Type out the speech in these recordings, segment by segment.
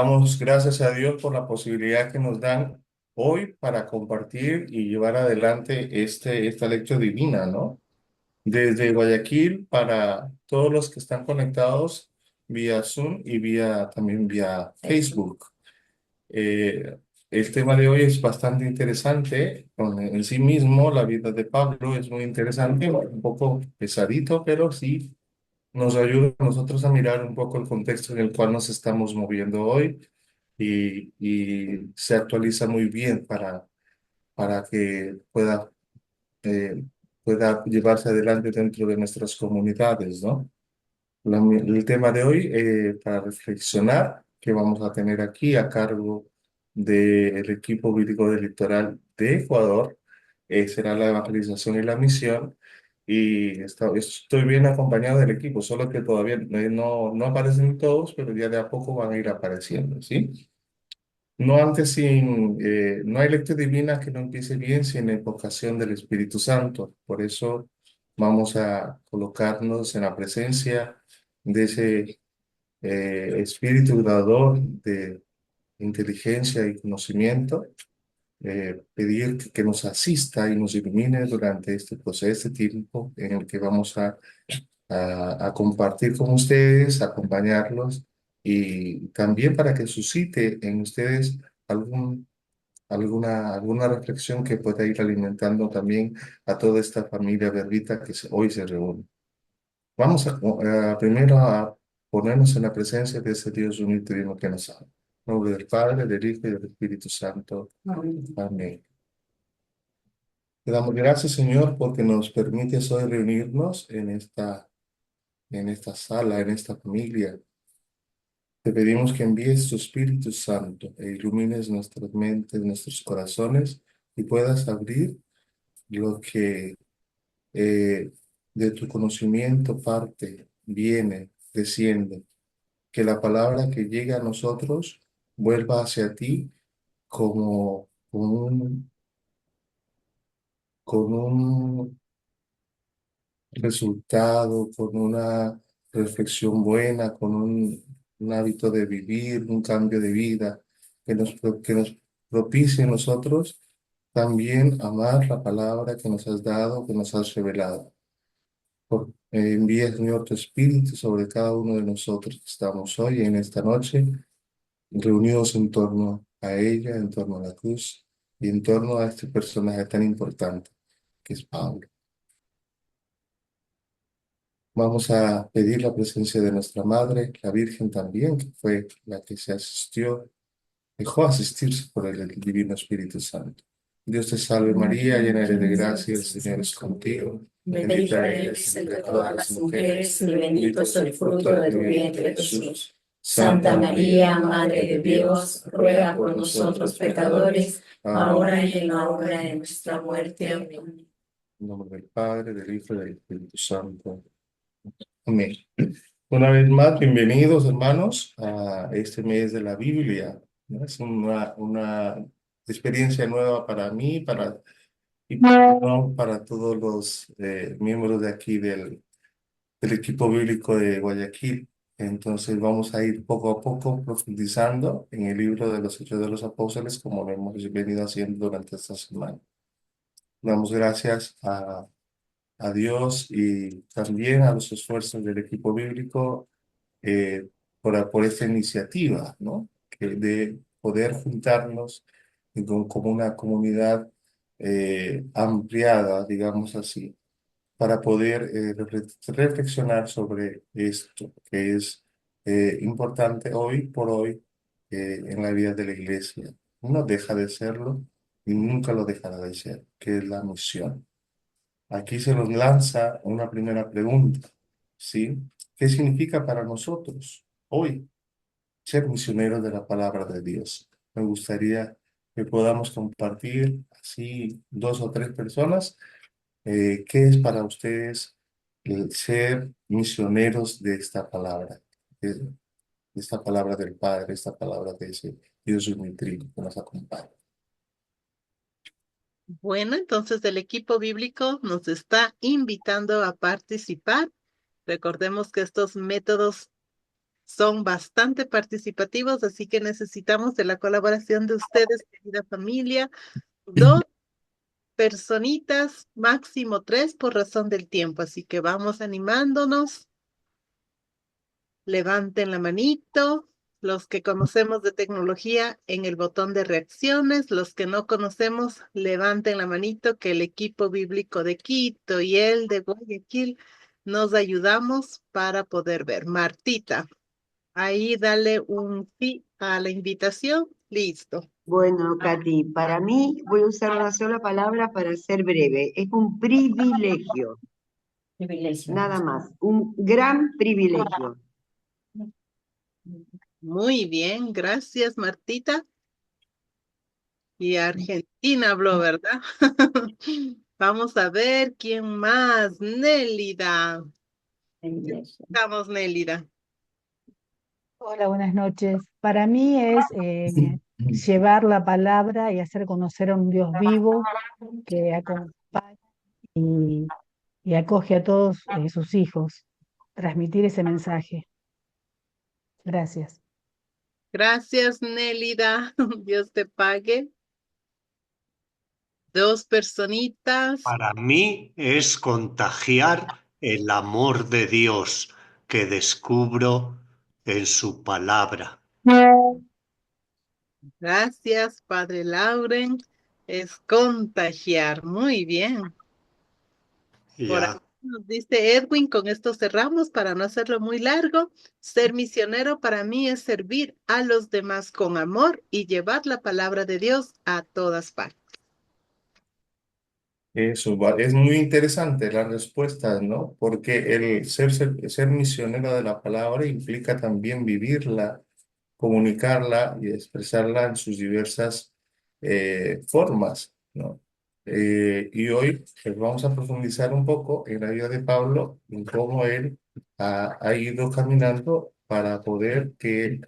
Damos gracias a Dios por la posibilidad que nos dan hoy para compartir y llevar adelante esta lectura divina, ¿no? Desde Guayaquil para todos los que están conectados vía Zoom y también vía Facebook. Eh, el tema de hoy es bastante interesante. En sí mismo, la vida de Pablo es muy interesante, un poco pesadito, pero sí nos ayuda a nosotros a mirar un poco el contexto en el cual nos estamos moviendo hoy y se actualiza muy bien para que eh, pueda llevarse adelante dentro de nuestras comunidades, ¿no? El tema de hoy, para reflexionar, que vamos a tener aquí a cargo del equipo bíblico del litoral de Ecuador, será la evangelización y la misión. Y estoy bien acompañado del equipo, solo que todavía no aparecen todos, pero ya de a poco van a ir apareciendo, ¿sí? No hay lectura divina que no empiece bien sin la invocación del Espíritu Santo. Por eso vamos a colocarnos en la presencia de ese Espíritu dador de inteligencia y conocimiento, pedir que nos asista y nos ilumine durante este proceso, este tiempo en el que vamos a compartir con ustedes, acompañarlos y también para que suscite en ustedes algún, alguna reflexión que pueda ir alimentando también a toda esta familia verbita que hoy se reúne. Vamos primero a ponernos en la presencia de ese Dios único y trino que nos ama. En nombre del Padre, del Hijo y del Espíritu Santo. Amén. Te damos gracias, Señor, porque nos permites hoy reunirnos en esta sala, en esta familia. Te pedimos que envíes tu Espíritu Santo e ilumines nuestras mentes, nuestros corazones y puedas abrir lo que de tu conocimiento parte, viene, desciende. Que la palabra que llega a nosotros vuelva hacia ti como con un resultado, con una reflexión buena, con un hábito de vivir, un cambio de vida, que nos propicie a nosotros también amar la palabra que nos has dado, que nos has revelado. Envía, Señor, tu Espíritu sobre cada uno de nosotros que estamos hoy en esta noche reunidos en torno a ella, en torno a la cruz y en torno a este personaje tan importante que es Pablo. Vamos a pedir la presencia de nuestra Madre, la Virgen también, que fue la que se dejó asistirse por el Divino Espíritu Santo. Dios te salve María, llena eres de gracia, el Señor es contigo. Bendita eres entre todas las mujeres y bendito es el fruto de tu vientre, Jesús. Santa María, Madre de Dios, ruega por nosotros pecadores, ahora y en la hora de nuestra muerte. Amén. En nombre del Padre, del Hijo y del Espíritu Santo. Amén. Una vez más, bienvenidos hermanos a este mes de la Biblia, ¿no? Es una experiencia nueva para mí, no, para todos los miembros de aquí del equipo bíblico de Guayaquil. Entonces vamos a ir poco a poco profundizando en el libro de los Hechos de los Apóstoles, como lo hemos venido haciendo durante esta semana. Damos gracias a Dios y también a los esfuerzos del equipo bíblico por esta iniciativa, ¿no? De poder juntarnos como una comunidad ampliada, digamos así, para poder reflexionar sobre esto que es importante hoy por hoy en la vida de la iglesia. No deja de serlo y nunca lo dejará de ser, que es la misión. Aquí se nos lanza una primera pregunta, ¿sí? ¿Qué significa para nosotros hoy ser misioneros de la palabra de Dios? Me gustaría que podamos compartir así dos o tres personas. ¿Qué es para ustedes el ser misioneros de esta palabra? De esta palabra del Padre, esta palabra de ese Dios unitrino que nos acompaña. Bueno, entonces el equipo bíblico nos está invitando a participar. Recordemos que estos métodos son bastante participativos, así que necesitamos de la colaboración de ustedes, querida familia. Dos personitas, máximo tres por razón del tiempo, así que vamos animándonos. Levanten la manito. Los que conocemos de tecnología en el botón de reacciones, los que no conocemos, levanten la manito que el equipo bíblico de Quito y el de Guayaquil nos ayudamos para poder ver. Martita, ahí dale un sí a la invitación. Listo. Bueno, Katy, para mí voy a usar una sola palabra para ser breve. Es un privilegio, Privilegio. nada más. Un gran privilegio. Muy bien, gracias, Martita. Y Argentina habló, ¿verdad? Vamos a ver quién más. Nélida. Privilegio. Vamos, Nélida. Hola, buenas noches. Para mí es llevar la palabra y hacer conocer a un Dios vivo que acompaña y, y acoge a todos sus hijos. Transmitir ese mensaje. Gracias. Gracias, Nélida. Dios te pague. Dos personitas. Para mí es contagiar el amor de Dios que descubro en su palabra. Gracias, Padre Lauren. Es contagiar. Muy bien. Por aquí Ya, nos dice Edwin, con esto cerramos para no hacerlo muy largo. Ser misionero para mí es servir a los demás con amor y llevar la palabra de Dios a todas partes. Es muy interesante la respuesta, ¿no? Porque el ser misionero de la palabra implica también vivirla, comunicarla y expresarla en sus diversas formas, ¿no? Y hoy vamos a profundizar un poco en la vida de Pablo, en cómo él ha ido caminando para poder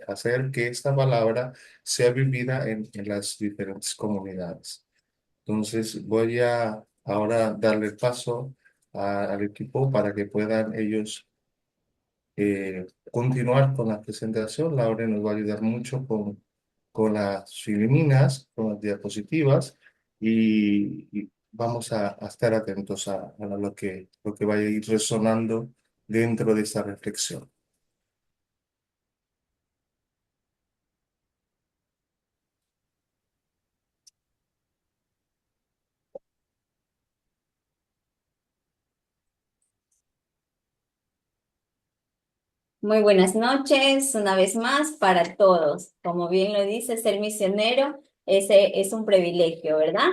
hacer que esta palabra sea vivida en las diferentes comunidades. Entonces voy a ahora darle paso al equipo para que puedan ellos continuar con la presentación. Laura nos va a ayudar mucho con las filminas, con las diapositivas y vamos a estar atentos a lo que vaya a ir resonando dentro de esta reflexión. Muy buenas noches, una vez más para todos. Como bien lo dice, ser misionero ese es un privilegio, ¿verdad?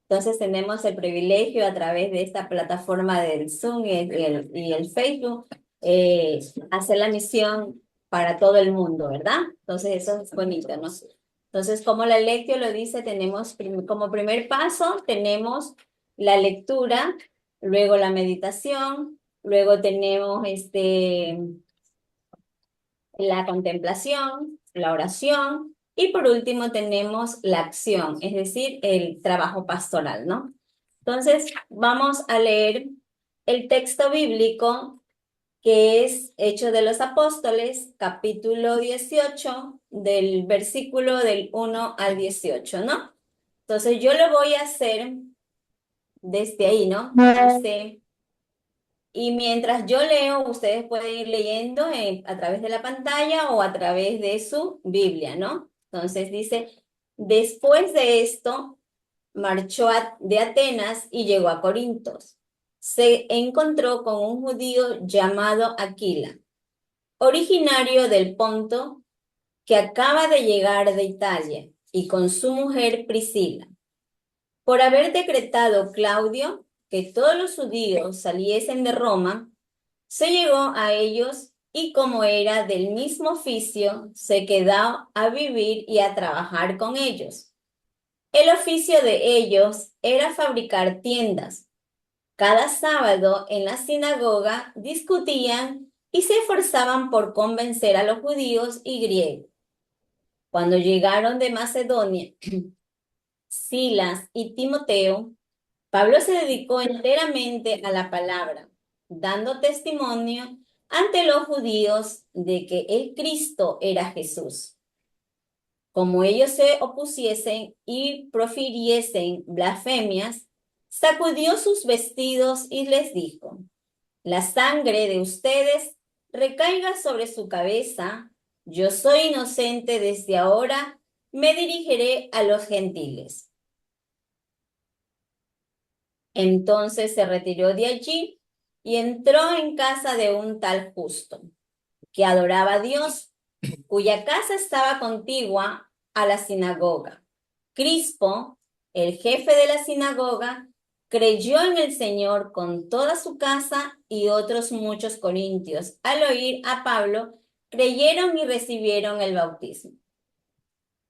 Entonces tenemos el privilegio a través de esta plataforma del Zoom y el Facebook, hacer la misión para todo el mundo, ¿verdad? Entonces eso es bonito, ¿no? Entonces, como la lectio lo dice, tenemos como primer paso, tenemos la lectura, luego la meditación, luego tenemos la contemplación, la oración y por último tenemos la acción, es decir, el trabajo pastoral, ¿no? Entonces, vamos a leer el texto bíblico que es Hechos de los Apóstoles, capítulo 18, del versículo del 1 al 18, ¿no? Entonces, yo lo voy a hacer desde ahí, ¿no? Y mientras yo leo, ustedes pueden ir leyendo a través de la pantalla o a través de su Biblia, ¿no? Entonces dice, después de esto, marchó de Atenas y llegó a Corintos. Se encontró con un judío llamado Aquila, originario del Ponto, que acaba de llegar de Italia, y con su mujer Priscila. Por haber decretado Claudio que todos los judíos saliesen de Roma, se llegó a ellos y como era del mismo oficio, se quedó a vivir y a trabajar con ellos. El oficio de ellos era fabricar tiendas. Cada sábado en la sinagoga discutían y se esforzaban por convencer a los judíos y griegos. Cuando llegaron de Macedonia, Silas y Timoteo, Pablo se dedicó enteramente a la palabra, dando testimonio ante los judíos de que el Cristo era Jesús. Como ellos se opusiesen y profiriesen blasfemias, sacudió sus vestidos y les dijo: la sangre de ustedes recaiga sobre su cabeza. Yo soy inocente, desde ahora me dirigiré a los gentiles. Entonces se retiró de allí y entró en casa de un tal Justo, que adoraba a Dios, cuya casa estaba contigua a la sinagoga. Crispo, el jefe de la sinagoga, creyó en el Señor con toda su casa, y otros muchos corintios, al oír a Pablo, creyeron y recibieron el bautismo.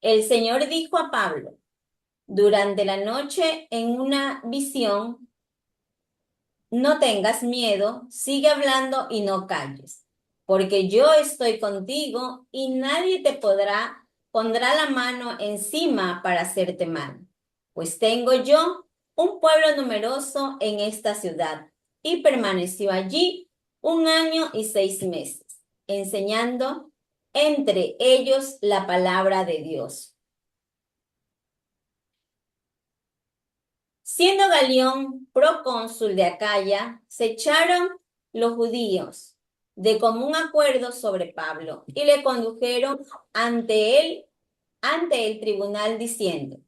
El Señor dijo a Pablo durante la noche en una visión: no tengas miedo, sigue hablando y no calles, porque yo estoy contigo y nadie te pondrá la mano encima para hacerte mal. Pues tengo yo un pueblo numeroso en esta ciudad. Y permaneció allí 1 año y 6 meses, enseñando entre ellos la palabra de Dios. Siendo Galión procónsul de Acaya, se echaron los judíos de común acuerdo sobre Pablo y le condujeron ante el tribunal, diciendo: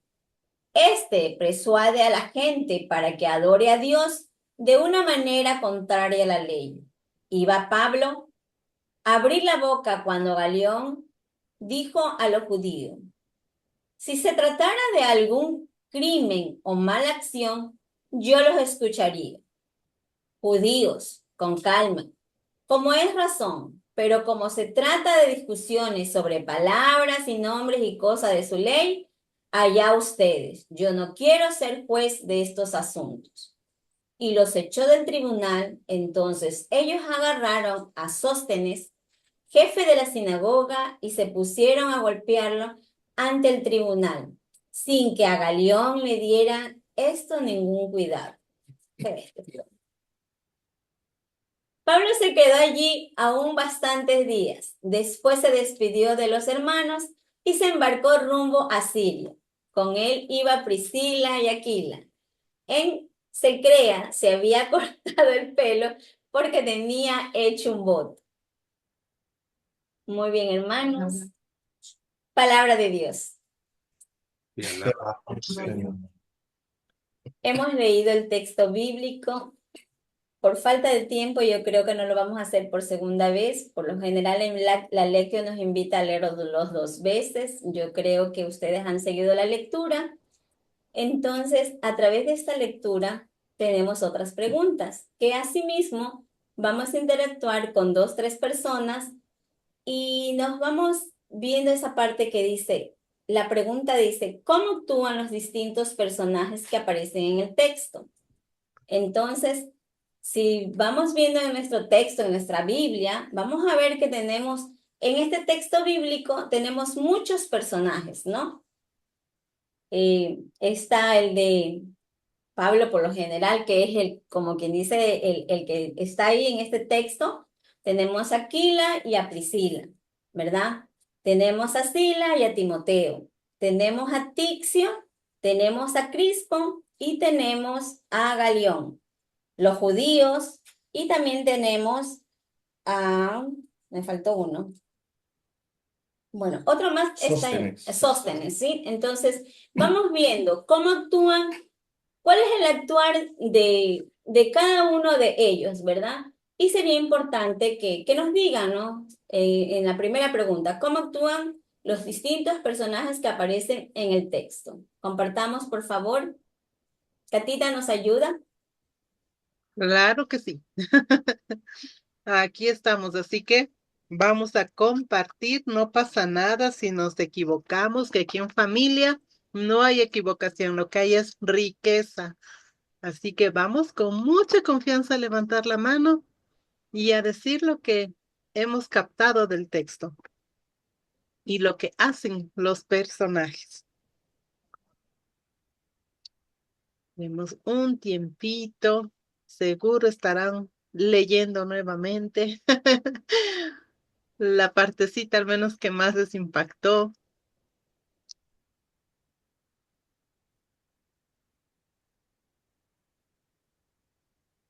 este persuade a la gente para que adore a Dios de una manera contraria a la ley. Iba Pablo a abrir la boca cuando Galión dijo a los judíos: si se tratara de algún crimen o mala acción, yo los escucharía. Judíos, con calma, como es razón, pero como se trata de discusiones sobre palabras y nombres y cosas de su ley, allá ustedes. Yo no quiero ser juez de estos asuntos. Y los echó del tribunal. Entonces ellos agarraron a Sóstenes, jefe de la sinagoga, y se pusieron a golpearlo ante el tribunal, sin que a Galión le diera esto ningún cuidado. Pablo se quedó allí aún bastantes días. Después se despidió de los hermanos y se embarcó rumbo a Siria. Con él iba Priscila y Aquila. En Secrea se había cortado el pelo porque tenía hecho un voto. Muy bien, hermanos. Palabra de Dios. Hemos leído el texto bíblico. Por falta de tiempo, yo creo que no lo vamos a hacer por segunda vez. Por lo general, en la lección nos invita a leerlos los 2 veces. Yo creo que ustedes han seguido la lectura. Entonces, a través de esta lectura, tenemos otras preguntas, que asimismo vamos a interactuar con 2, 3 personas y nos vamos viendo esa parte que dice, la pregunta dice: ¿cómo actúan los distintos personajes que aparecen en el texto? Entonces, si vamos viendo en nuestro texto, en nuestra Biblia, vamos a ver que tenemos, en este texto bíblico, tenemos muchos personajes, ¿no? Está el de Pablo, por lo general, que es el, como quien dice, el que está ahí en este texto. Tenemos a Aquila y a Priscila, ¿verdad? Tenemos a Sila y a Timoteo. Tenemos a Tixio, tenemos a Crispo y tenemos a Galión, los judíos, y también tenemos a, me faltó uno. Bueno, otro más está en Sóstenes, ¿sí? Entonces, vamos viendo cómo actúan, cuál es el actuar de cada uno de ellos, ¿verdad? Y sería importante que nos digan, ¿no? En la primera pregunta, ¿cómo actúan los distintos personajes que aparecen en el texto? Compartamos, por favor. Catita, ¿nos ayuda? Claro que sí. Aquí estamos, así que vamos a compartir. No pasa nada si nos equivocamos, que aquí en familia no hay equivocación, lo que hay es riqueza. Así que vamos con mucha confianza a levantar la mano y a decir lo que hemos captado del texto y lo que hacen los personajes. Demos un tiempito, seguro estarán leyendo nuevamente la partecita al menos que más les impactó.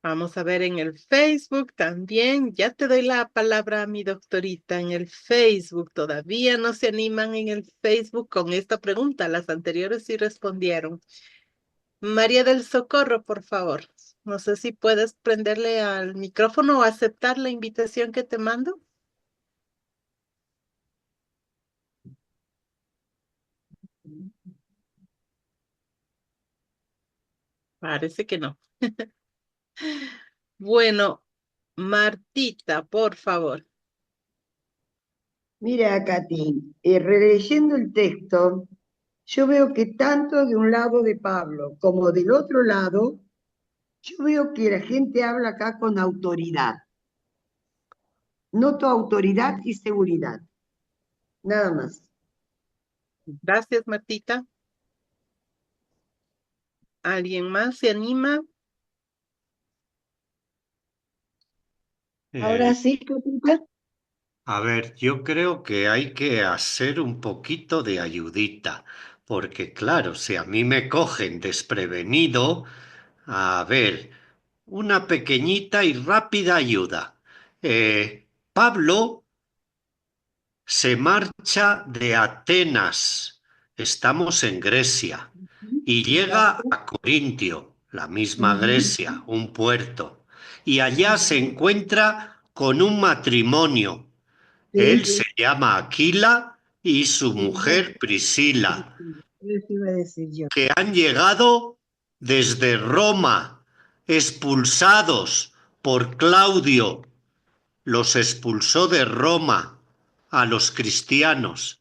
Vamos a ver en el Facebook también. Ya te doy la palabra a mi doctorita en el Facebook. Todavía no se animan en el Facebook con esta pregunta. Las anteriores sí respondieron. María del Socorro, por favor. No sé si puedes prenderle al micrófono o aceptar la invitación que te mando. Parece que no. Bueno, Martita, por favor. Mira, Katy, releyendo el texto, yo veo que tanto de un lado de Pablo como del otro lado, yo veo que la gente habla acá con autoridad. Noto autoridad y seguridad. Nada más. Gracias, Martita. ¿Alguien más se anima? Ahora sí, Catita. A ver, yo creo que hay que hacer un poquito de ayudita, porque claro, si a mí me cogen desprevenido, a ver, una pequeñita y rápida ayuda. Pablo se marcha de Atenas, estamos en Grecia, y llega Exacto. a Corintio, la misma Ujú. Grecia, un puerto, y allá se encuentra con un matrimonio. Sí, Él se llama Aquila y su sí, eso mujer Priscila, iba a decir yo. que han llegado desde Roma, expulsados por Claudio. Los expulsó de Roma a los cristianos,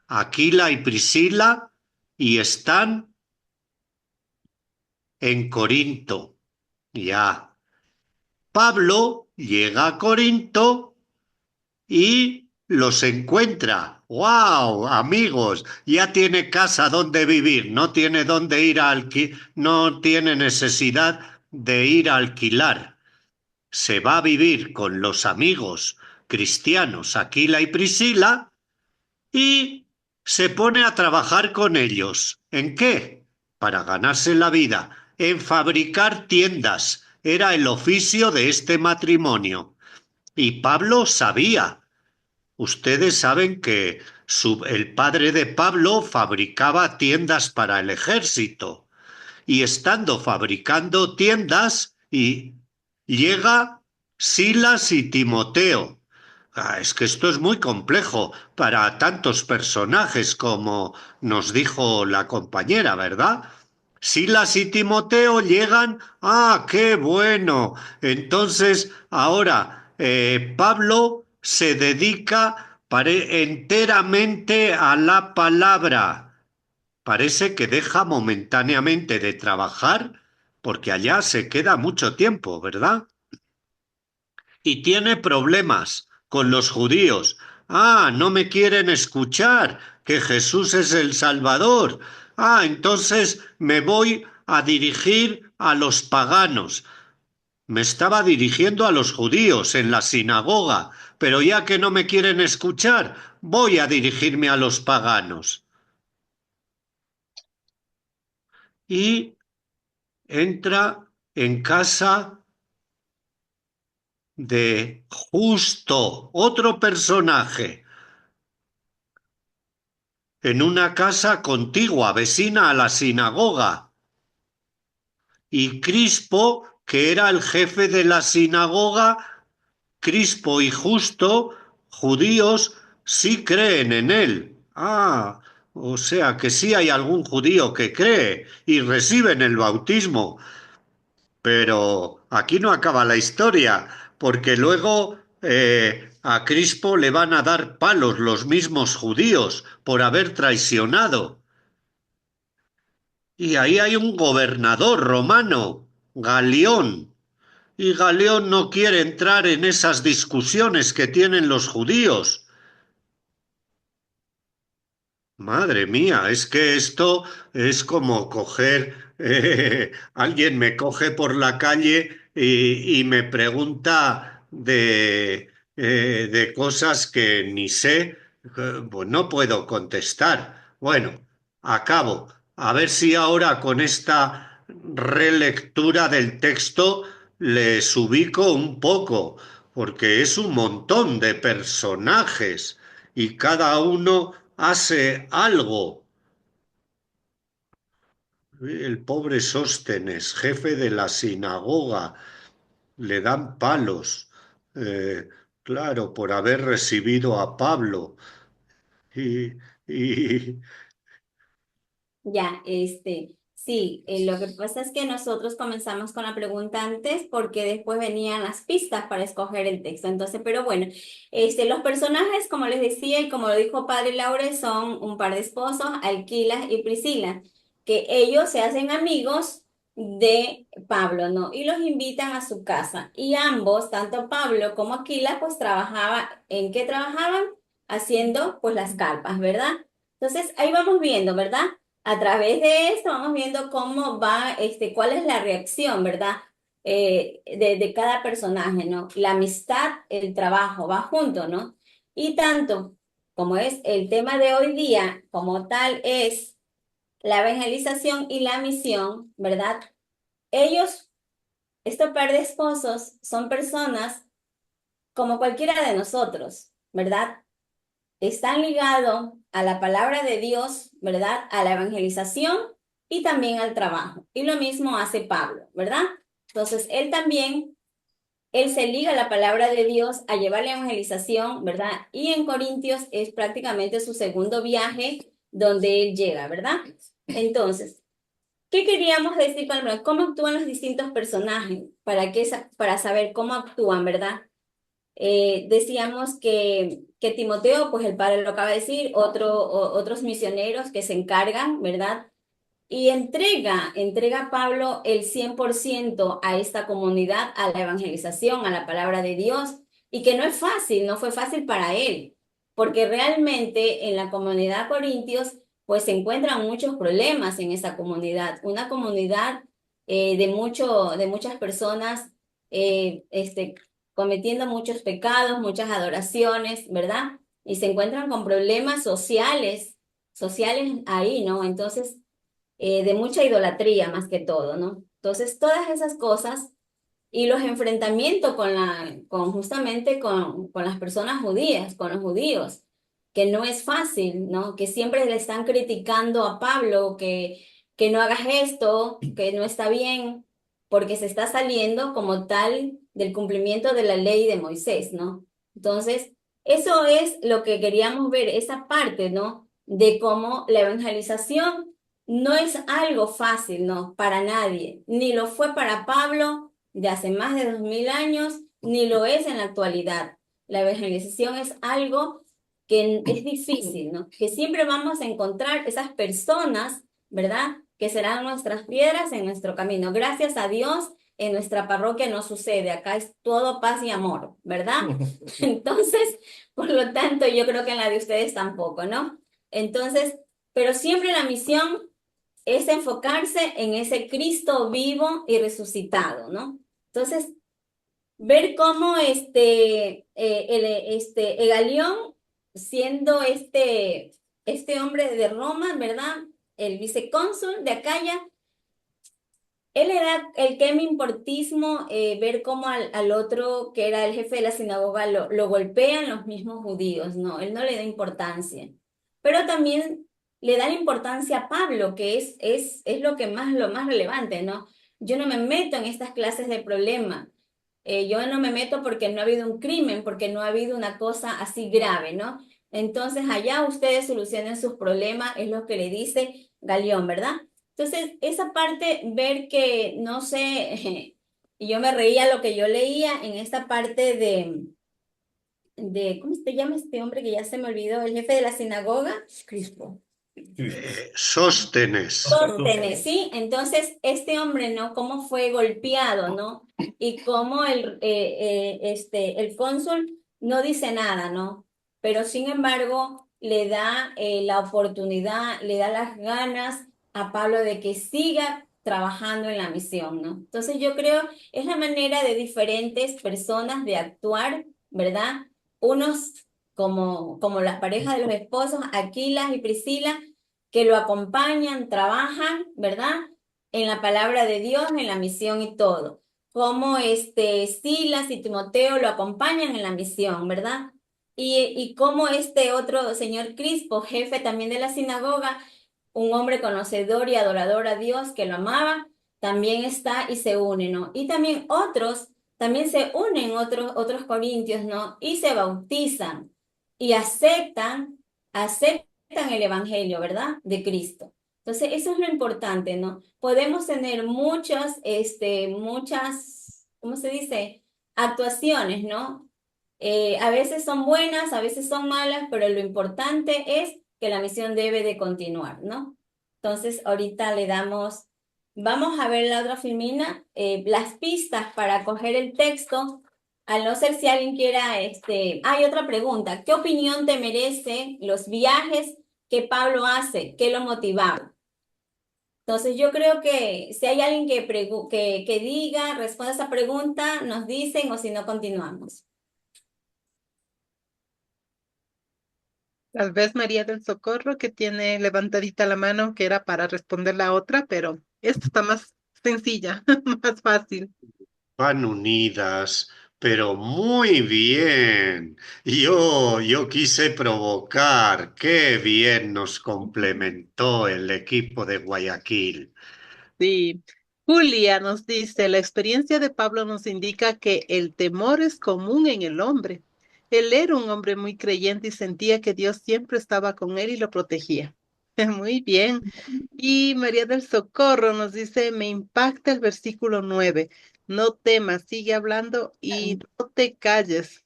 Aquila y Priscila, y están en Corinto. Ya. Pablo llega a Corinto y los encuentra. ¡Wow! Amigos, ya tiene casa donde vivir, no tiene dónde ir a no tiene necesidad de ir a alquilar. Se va a vivir con los amigos cristianos Aquila y Priscila y se pone a trabajar con ellos. ¿En qué? Para ganarse la vida, en fabricar tiendas. Era el oficio de este matrimonio. Y Pablo sabía. Ustedes saben que el padre de Pablo fabricaba tiendas para el ejército y estando fabricando tiendas y llega Silas y Timoteo. Es que esto es muy complejo para tantos personajes como nos dijo la compañera, ¿verdad? Silas y Timoteo llegan, qué bueno. Entonces, ahora Pablo se dedica enteramente a la palabra. Parece que deja momentáneamente de trabajar porque allá se queda mucho tiempo, ¿verdad? Y tiene problemas con los judíos. No me quieren escuchar que Jesús es el Salvador. Entonces me voy a dirigir a los paganos. Me estaba dirigiendo a los judíos en la sinagoga, pero ya que no me quieren escuchar, voy a dirigirme a los paganos. Y entra en casa de Justo, otro personaje, en una casa contigua, vecina a la sinagoga. Y Crispo, que era el jefe de la sinagoga, Crispo y Justo, judíos, sí creen en él. O sea que sí hay algún judío que cree y reciben el bautismo. Pero aquí no acaba la historia, porque luego a Crispo le van a dar palos los mismos judíos por haber traicionado. Y ahí hay un gobernador romano, Galión. Y Galión no quiere entrar en esas discusiones que tienen los judíos. Madre mía, es que esto es como coger, alguien me coge por la calle y me pregunta de cosas que ni sé, pues no puedo contestar. Bueno, acabo. A ver si ahora con esta relectura del texto les ubico un poco, porque es un montón de personajes y cada uno hace algo. El pobre Sóstenes, jefe de la sinagoga, le dan palos, eh, claro, por haber recibido a Pablo. Y, y Ya, sí, lo que pasa es que nosotros comenzamos con la pregunta antes porque después venían las pistas para escoger el texto. Entonces, pero bueno, los personajes, como les decía y como lo dijo Padre Laure, son un par de esposos, Alquilas y Priscila, que ellos se hacen amigos de Pablo, ¿no? Y los invitan a su casa. Y ambos, tanto Pablo como Aquila, pues ¿en qué trabajaban? Haciendo pues las carpas, ¿verdad? Entonces, ahí vamos viendo, ¿verdad? A través de esto vamos viendo cómo va, cuál es la reacción, ¿verdad? De cada personaje, ¿no? La amistad, el trabajo, va junto, ¿no? Y tanto como es el tema de hoy día, como tal es la evangelización y la misión, ¿verdad? Ellos, estos par de esposos, son personas como cualquiera de nosotros, ¿verdad? Están ligados a la palabra de Dios, ¿verdad? A la evangelización y también al trabajo. Y lo mismo hace Pablo, ¿verdad? Entonces, él se liga a la palabra de Dios a llevar la evangelización, ¿verdad? Y en Corintios es prácticamente su segundo viaje donde él llega, ¿verdad? Entonces, ¿qué queríamos decir con el cómo actúan los distintos personajes? Para saber cómo actúan, ¿verdad? Decíamos que Timoteo, pues el padre lo acaba de decir, otros misioneros que se encargan, ¿verdad? Y entrega a Pablo el 100% a esta comunidad, a la evangelización, a la palabra de Dios, y que no es fácil, no fue fácil para él, porque realmente en la comunidad corintios, pues se encuentran muchos problemas en esa comunidad, una comunidad de muchas personas, cometiendo muchos pecados, muchas adoraciones, ¿verdad? Y se encuentran con problemas sociales ahí, ¿no? Entonces, de mucha idolatría más que todo, ¿no? Entonces, todas esas cosas y los enfrentamientos justamente con las personas judías, con los judíos, que no es fácil, ¿no? Que siempre le están criticando a Pablo que no hagas esto, que no está bien, porque se está saliendo como tal del cumplimiento de la ley de Moisés, ¿no? Entonces, eso es lo que queríamos ver, esa parte, ¿no? De cómo la evangelización no es algo fácil, ¿no? Para nadie, ni lo fue para Pablo de hace más de 2000 años, ni lo es en la actualidad. La evangelización es algo que es difícil, ¿no? Que siempre vamos a encontrar esas personas, ¿verdad? Que serán nuestras piedras en nuestro camino. Gracias a Dios, en nuestra parroquia no sucede. Acá es todo paz y amor, ¿verdad? Entonces, por lo tanto, yo creo que en la de ustedes tampoco, ¿no? Entonces, pero siempre la misión es enfocarse en ese Cristo vivo y resucitado, ¿no? Entonces, ver cómo Egalión, siendo este hombre de Roma, ¿verdad? El vicecónsul de Acaya, él era el que me importismo, ver cómo al otro, que era el jefe de la sinagoga, lo golpean los mismos judíos, ¿no? Él no le da importancia. Pero también le da la importancia a Pablo, que es lo más relevante, ¿no? Yo no me meto en estas clases de problema. Yo no me meto porque no ha habido un crimen, porque no ha habido una cosa así grave, ¿no? Entonces, allá ustedes solucionen sus problemas, es lo que le dice Galión, ¿verdad? Entonces, esa parte, ver que, no sé, y yo me reía lo que yo leía en esta parte ¿cómo se llama este hombre que ya se me olvidó? El jefe de la sinagoga. Crispo. Sóstenes. Sóstenes, ¿sí? Entonces, este hombre, ¿no? Cómo fue golpeado, ¿no? Y cómo el cónsul no dice nada, ¿no? Pero sin embargo, le da la oportunidad, le da las ganas a Pablo de que siga trabajando en la misión, ¿no? Entonces yo creo es la manera de diferentes personas de actuar, ¿verdad? Unos como las parejas de los esposos, Aquilas y Priscila, que lo acompañan, trabajan, ¿verdad? En la palabra de Dios, en la misión y todo. Como Silas y Timoteo lo acompañan en la misión, ¿verdad? Y como este otro señor Crispo, jefe también de la sinagoga, un hombre conocedor y adorador a Dios que lo amaba, también está y se une, ¿no? Y también otros, también se unen otros corintios, ¿no? Y se bautizan y aceptan el evangelio, ¿verdad? De Cristo. Entonces, eso es lo importante, ¿no? Podemos tener muchas, ¿cómo se dice? Actuaciones, ¿no? A veces son buenas, a veces son malas, pero lo importante es que la misión debe de continuar, ¿no? Entonces, ahorita vamos a ver la otra filmina, las pistas para coger el texto, al no ser si alguien quiera, hay otra pregunta, ¿qué opinión te merece los viajes que Pablo hace? ¿Qué lo motivaba? Entonces yo creo que si hay alguien que diga, responda a esa pregunta, nos dicen o si no continuamos. Tal vez María del Socorro, que tiene levantadita la mano, que era para responder la otra, pero esta está más sencilla, más fácil. Van unidas, pero muy bien. Yo quise provocar. Qué bien nos complementó el equipo de Guayaquil. Sí. Julia nos dice, la experiencia de Pablo nos indica que el temor es común en el hombre. Él era un hombre muy creyente y sentía que Dios siempre estaba con él y lo protegía. Muy bien. Y María del Socorro nos dice, me impacta el versículo 9. No temas, sigue hablando y no te calles.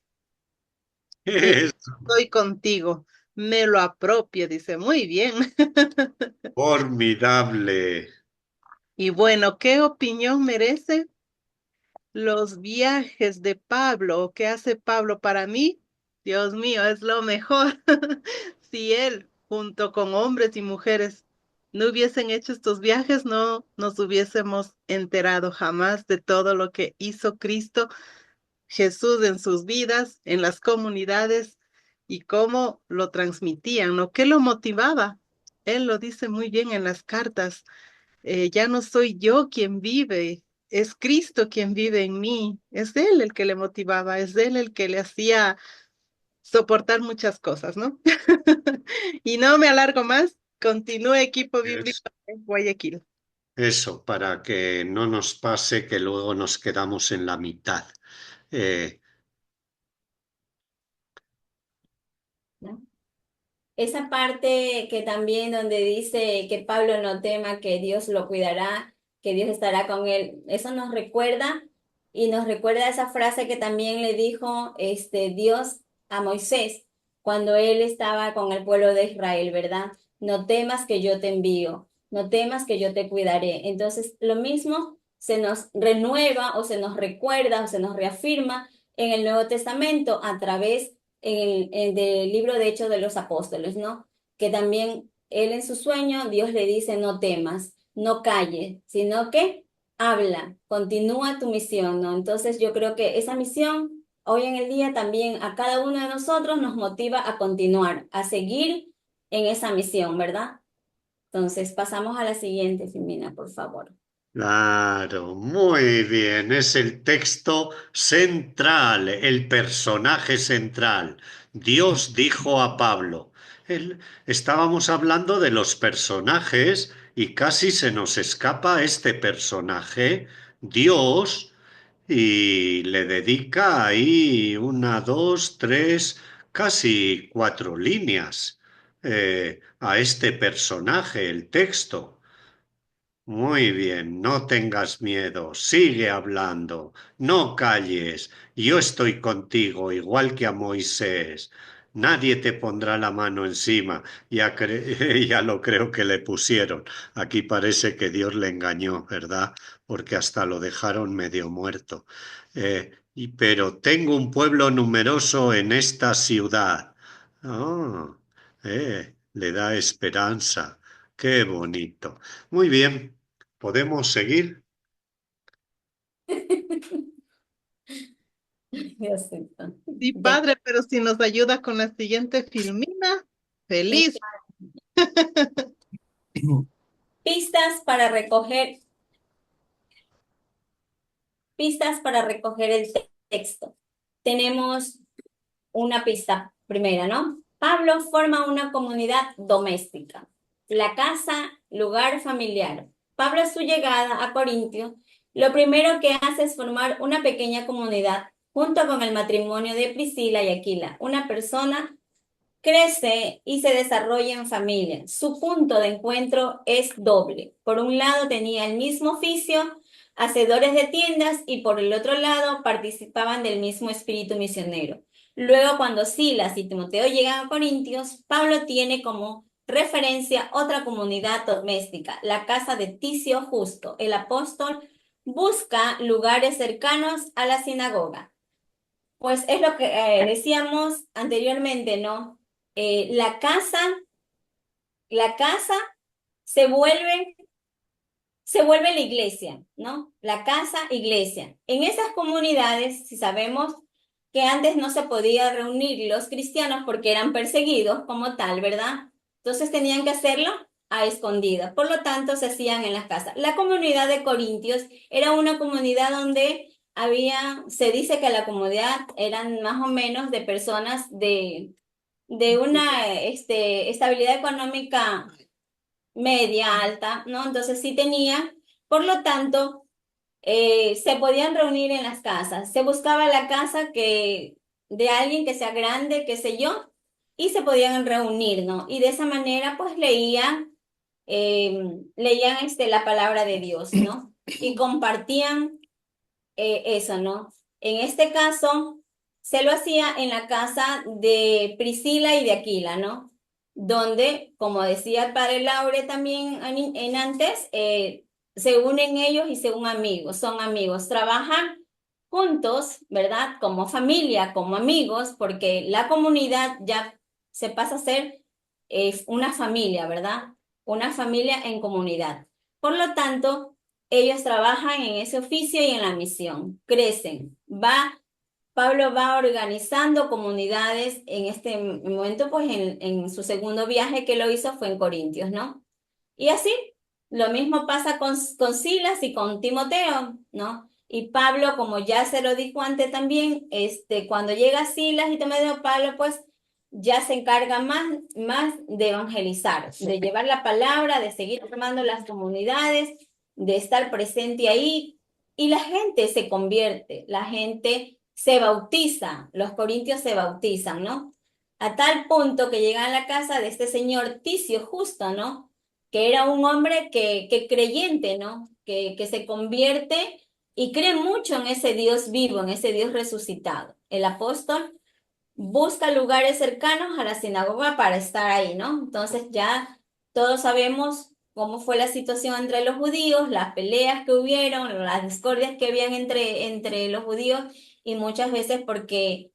Estoy contigo. Me lo apropio, dice. Muy bien. Formidable. Y bueno, ¿qué opinión merece los viajes de Pablo? ¿Qué hace Pablo para mí? Dios mío, es lo mejor. Si él, junto con hombres y mujeres, no hubiesen hecho estos viajes, no nos hubiésemos enterado jamás de todo lo que hizo Cristo Jesús en sus vidas, en las comunidades y cómo lo transmitían, ¿no? ¿Qué lo motivaba? Él lo dice muy bien en las cartas. Ya no soy yo quien vive, es Cristo quien vive en mí. Es Él el que le motivaba, es Él el que le hacía soportar muchas cosas, ¿no? Y no me alargo más. Continúe equipo bíblico Es- en Guayaquil. Eso, para que no nos pase que luego nos quedamos en la mitad. Eh, ¿No? Esa parte que también donde dice que Pablo no tema, que Dios lo cuidará, que Dios estará con él, eso nos recuerda y nos recuerda esa frase que también le dijo Dios a Moisés cuando él estaba con el pueblo de Israel, ¿verdad? No temas que yo te envío, no temas que yo te cuidaré. Entonces, lo mismo se nos renueva o se nos recuerda o se nos reafirma en el Nuevo Testamento a través del libro de Hechos de los Apóstoles, ¿no? Que también él en su sueño, Dios le dice, no temas, no calles, sino que habla, continúa tu misión, ¿no? Entonces yo creo que esa misión, hoy en el día también a cada uno de nosotros nos motiva a continuar, a seguir en esa misión, ¿verdad? Entonces pasamos a la siguiente, Filmina, por favor. Claro, muy bien. Es el texto central, el personaje central. Dios dijo a Pablo. Estábamos hablando de los personajes y casi se nos escapa este personaje, Dios, y le dedica ahí una, dos, tres, casi cuatro líneas a este personaje, el texto. Muy bien, no tengas miedo, sigue hablando, no calles, yo estoy contigo, igual que a Moisés. Nadie te pondrá la mano encima, ya lo creo que le pusieron. Aquí parece que Dios le engañó, ¿verdad? Porque hasta lo dejaron medio muerto. Pero tengo un pueblo numeroso en esta ciudad. Ah, Le da esperanza. Qué bonito. Muy bien, ¿podemos seguir? Diosito. Sí, padre, pero si nos ayuda con la siguiente filmina, feliz. Pistas para recoger el texto. Tenemos una pista primera, ¿no? Pablo forma una comunidad doméstica. La casa, lugar familiar. Pablo a su llegada a Corintio, lo primero que hace es formar una pequeña comunidad junto con el matrimonio de Priscila y Aquila. Una persona crece y se desarrolla en familia. Su punto de encuentro es doble. Por un lado tenía el mismo oficio, hacedores de tiendas, y por el otro lado participaban del mismo espíritu misionero. Luego, cuando Silas y Timoteo llegan a Corintios, Pablo tiene como referencia otra comunidad doméstica, la casa de Ticio Justo. El apóstol busca lugares cercanos a la sinagoga. Pues es lo que decíamos anteriormente, ¿no? La casa se vuelve la iglesia, ¿no? La casa, iglesia. En esas comunidades, si sabemos que antes no se podía reunir los cristianos porque eran perseguidos como tal, ¿verdad? Entonces tenían que hacerlo a escondidas. Por lo tanto, se hacían en las casas. La comunidad de Corintios era una comunidad donde se dice que la comunidad eran más o menos de personas de una estabilidad económica media, alta, ¿no? Entonces sí tenía, por lo tanto, se podían reunir en las casas. Se buscaba la casa de alguien que sea grande, qué sé yo, y se podían reunir, ¿no? Y de esa manera, pues leían la palabra de Dios, ¿no? Y compartían eso, ¿no? En este caso, se lo hacía en la casa de Priscila y de Aquila, ¿no? Donde, como decía el padre Laure también en antes, se unen ellos y se unen amigos, son amigos, trabajan juntos, ¿verdad? Como familia, como amigos, porque la comunidad ya se pasa a ser una familia, ¿verdad? Una familia en comunidad. Por lo tanto, ellos trabajan en ese oficio y en la misión, crecen. Pablo va organizando comunidades en este momento, pues en su segundo viaje que lo hizo fue en Corintios, ¿no? Y así, lo mismo pasa con Silas y con Timoteo, ¿no? Y Pablo, como ya se lo dijo antes también, cuando llega Silas y Timoteo, Pablo pues ya se encarga más de evangelizar, de llevar la palabra, de seguir formando las comunidades, de estar presente ahí, y la gente se convierte, la gente se bautiza, los corintios se bautizan, ¿no? A tal punto que llegan a la casa de este señor Ticio Justo, ¿no? Que era un hombre que creyente, ¿no? Que se convierte y cree mucho en ese Dios vivo, en ese Dios resucitado. El apóstol busca lugares cercanos a la sinagoga para estar ahí, ¿no? Entonces ya todos sabemos cómo fue la situación entre los judíos, las peleas que hubieron, las discordias que habían entre los judíos, y muchas veces porque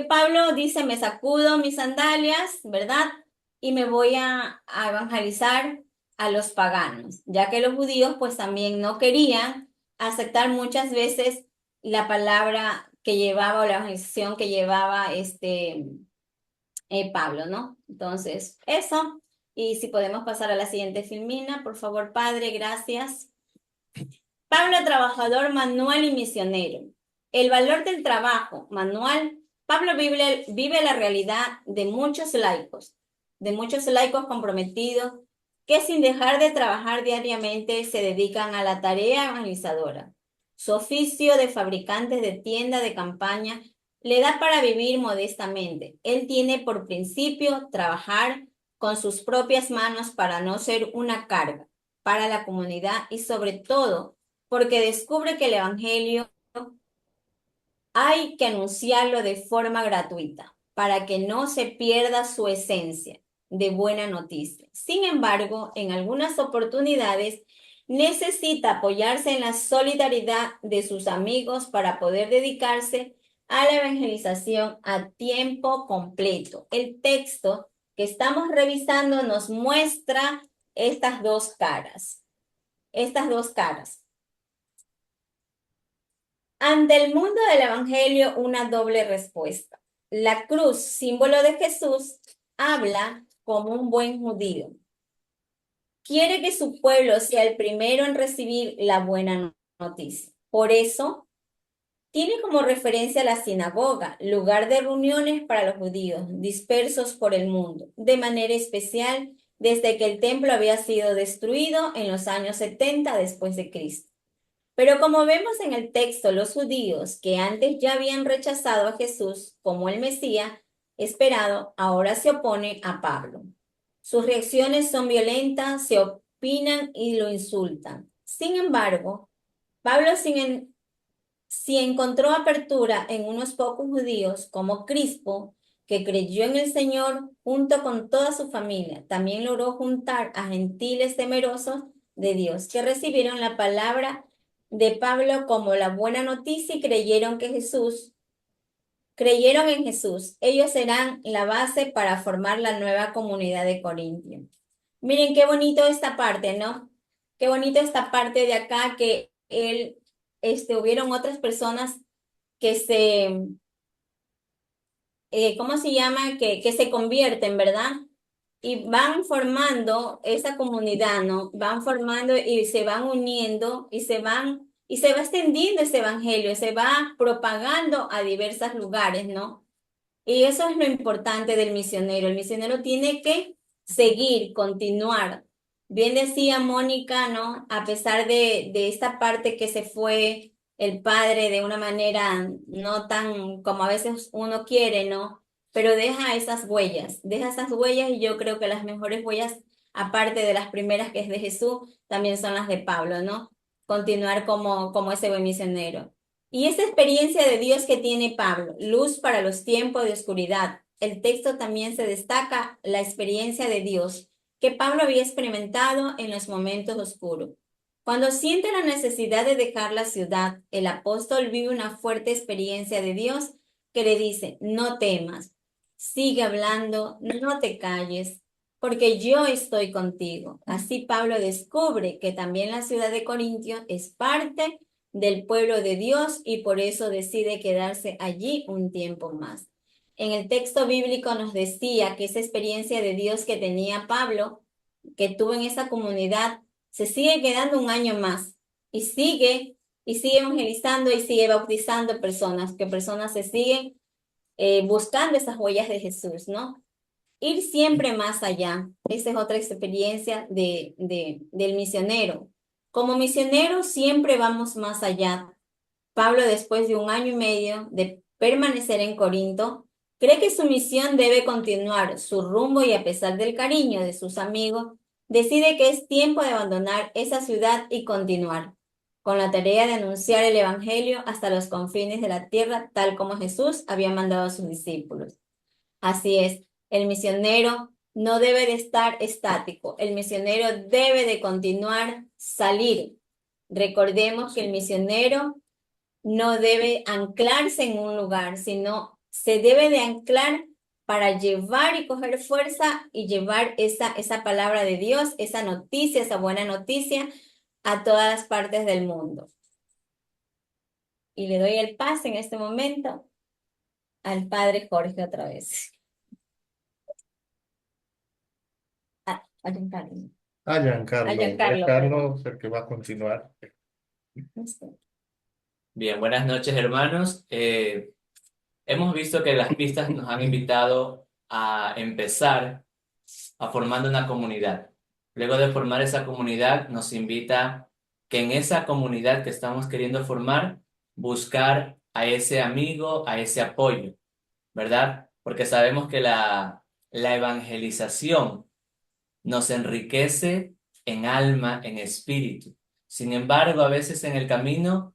Pablo dice, me sacudo mis sandalias, ¿verdad? Y me voy a evangelizar a los paganos, ya que los judíos pues también no querían aceptar muchas veces la palabra que llevaba, o la evangelización que llevaba Pablo, ¿no? Entonces, eso. Y si podemos pasar a la siguiente filmina, por favor, padre, gracias. Pablo, trabajador manual y misionero. El valor del trabajo manual. Pablo vive la realidad de muchos laicos comprometidos que sin dejar de trabajar diariamente se dedican a la tarea evangelizadora. Su oficio de fabricantes de tienda de campaña le da para vivir modestamente. Él tiene por principio trabajar con sus propias manos para no ser una carga para la comunidad, y sobre todo porque descubre que el evangelio hay que anunciarlo de forma gratuita para que no se pierda su esencia de buena noticia. Sin embargo, en algunas oportunidades necesita apoyarse en la solidaridad de sus amigos para poder dedicarse a la evangelización a tiempo completo. El texto que estamos revisando nos muestra estas dos caras. Estas dos caras. Ante el mundo del Evangelio, una doble respuesta. La cruz, símbolo de Jesús, habla como un buen judío. Quiere que su pueblo sea el primero en recibir la buena noticia. Por eso, tiene como referencia la sinagoga, lugar de reuniones para los judíos dispersos por el mundo, de manera especial desde que el templo había sido destruido en los años 70 después de Cristo. Pero como vemos en el texto, los judíos que antes ya habían rechazado a Jesús como el Mesías esperado, ahora se oponen a Pablo. Sus reacciones son violentas, se opinan y lo insultan. Sin embargo, Pablo si encontró apertura en unos pocos judíos como Crispo, que creyó en el Señor junto con toda su familia, también logró juntar a gentiles temerosos de Dios que recibieron la palabra de Pablo como la buena noticia y creyeron en Jesús. Ellos serán la base para formar la nueva comunidad de Corintios. Miren qué bonito esta parte, ¿no? Qué bonito esta parte de acá que hubieron otras personas que ¿cómo se llama? Que se convierten, ¿verdad? Y van formando esa comunidad, ¿no? Van formando y se van uniendo y se va extendiendo ese evangelio, se va propagando a diversos lugares, ¿no? Y eso es lo importante del misionero. El misionero tiene que seguir, continuar. Bien decía Mónica, ¿no? A pesar de esta parte que se fue el padre de una manera no tan como a veces uno quiere, ¿no? Pero deja esas huellas y yo creo que las mejores huellas, aparte de las primeras que es de Jesús, también son las de Pablo, ¿no? Continuar como ese buen misionero. Y esa experiencia de Dios que tiene Pablo, luz para los tiempos de oscuridad. El texto también se destaca la experiencia de Dios que Pablo había experimentado en los momentos oscuros. Cuando siente la necesidad de dejar la ciudad, el apóstol vive una fuerte experiencia de Dios que le dice, no temas, sigue hablando, no te calles, porque yo estoy contigo. Así Pablo descubre que también la ciudad de Corintios es parte del pueblo de Dios y por eso decide quedarse allí un tiempo más. En el texto bíblico nos decía que esa experiencia de Dios que tenía Pablo, que tuvo en esa comunidad, se sigue quedando un año más y sigue evangelizando y sigue bautizando personas, que personas se siguen buscando esas huellas de Jesús, ¿no? Ir siempre más allá. Esa es otra experiencia del misionero. Como misionero siempre vamos más allá. Pablo, después de un año y medio de permanecer en Corinto, cree que su misión debe continuar su rumbo y a pesar del cariño de sus amigos, decide que es tiempo de abandonar esa ciudad y continuar con la tarea de anunciar el Evangelio hasta los confines de la tierra, tal como Jesús había mandado a sus discípulos. Así es, el misionero no debe de estar estático, el misionero debe de continuar, salir. Recordemos que el misionero no debe anclarse en un lugar, sino se debe de anclar para llevar y coger fuerza y llevar esa palabra de Dios, esa noticia, esa buena noticia a todas las partes del mundo. Y le doy el pase en este momento al padre Jorge otra vez. A Giancarlo. A Giancarlo. A Giancarlo, Giancarlo es el que va a continuar. Bien, buenas noches, hermanos. Hemos visto que las pistas nos han invitado a empezar a formando una comunidad. Luego de formar esa comunidad, nos invita que en esa comunidad que estamos queriendo formar, buscar a ese amigo, a ese apoyo, ¿verdad? Porque sabemos que la evangelización nos enriquece en alma, en espíritu. Sin embargo, a veces en el camino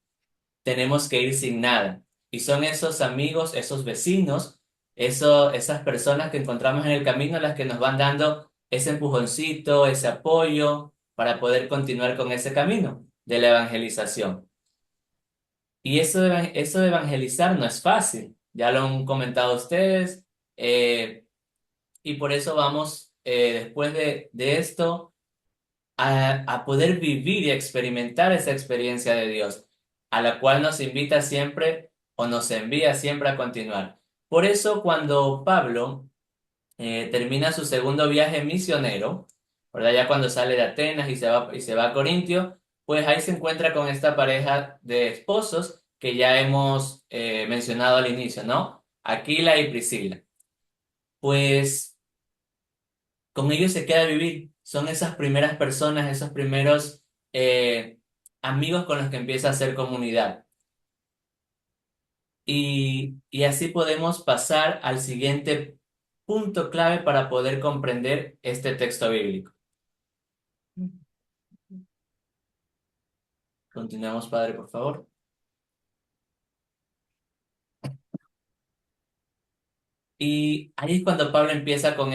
tenemos que ir sin nada. Y son esos amigos, esos vecinos, esas personas que encontramos en el camino las que nos van dando ese empujoncito, ese apoyo para poder continuar con ese camino de la evangelización. Y eso de evangelizar no es fácil. Ya lo han comentado ustedes. y por eso vamos, después de esto, a poder vivir y experimentar esa experiencia de Dios, a la cual nos invita siempre o nos envía siempre a continuar. Por eso cuando Pablo termina su segundo viaje misionero, ¿verdad? Ya cuando sale de Atenas y se va a Corintio, pues ahí se encuentra con esta pareja de esposos que ya hemos mencionado al inicio, ¿no? Aquila y Priscila. Pues con ellos se queda a vivir. Son esas primeras personas, esos primeros amigos con los que empieza a hacer comunidad. Y así podemos pasar al siguiente punto clave para poder comprender este texto bíblico. Continuemos, Padre, por favor. Y ahí es cuando Pablo empieza con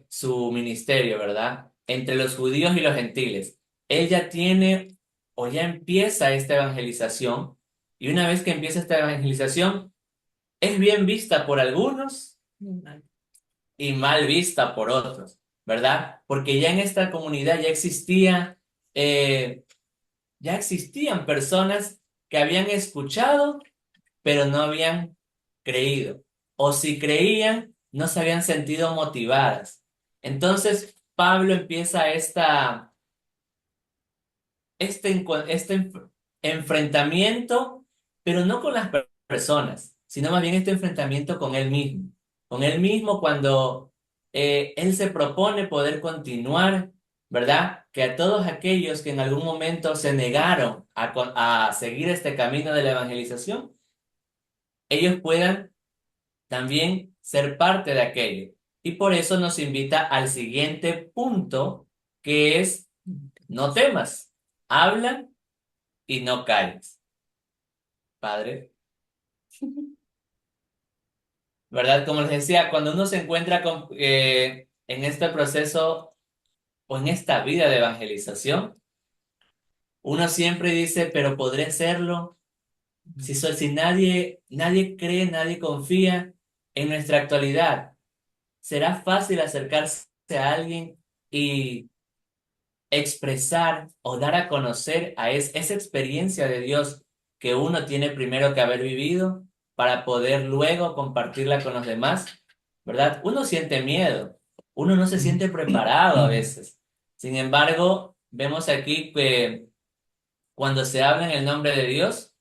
su ministerio, ¿verdad? Entre los judíos y los gentiles. Él ya tiene o ya empieza esta evangelización, y una vez que empieza esta evangelización, es bien vista por algunos y mal vista por otros, ¿verdad? Porque ya en esta comunidad ya existían personas que habían escuchado, pero no habían creído. O si creían, no se habían sentido motivadas. Entonces, Pablo empieza este enfrentamiento, pero no con las personas, sino más bien este enfrentamiento con él mismo. Con él mismo cuando él se propone poder continuar, ¿verdad? Que a todos aquellos que en algún momento se negaron a seguir este camino de la evangelización, ellos puedan también ser parte de aquello. Y por eso nos invita al siguiente punto, que es: no temas, habla y no calles. Padre, ¿verdad? Como les decía, cuando uno se encuentra en este proceso o en esta vida de evangelización, uno siempre dice, pero ¿podré hacerlo? Si nadie cree, nadie confía en nuestra actualidad, ¿será fácil acercarse a alguien y expresar o dar a conocer esa experiencia de Dios que uno tiene primero que haber vivido para poder luego compartirla con los demás? ¿Verdad? Uno siente miedo, uno no se siente preparado a veces. Sin embargo, vemos aquí que cuando se habla en el nombre de Dios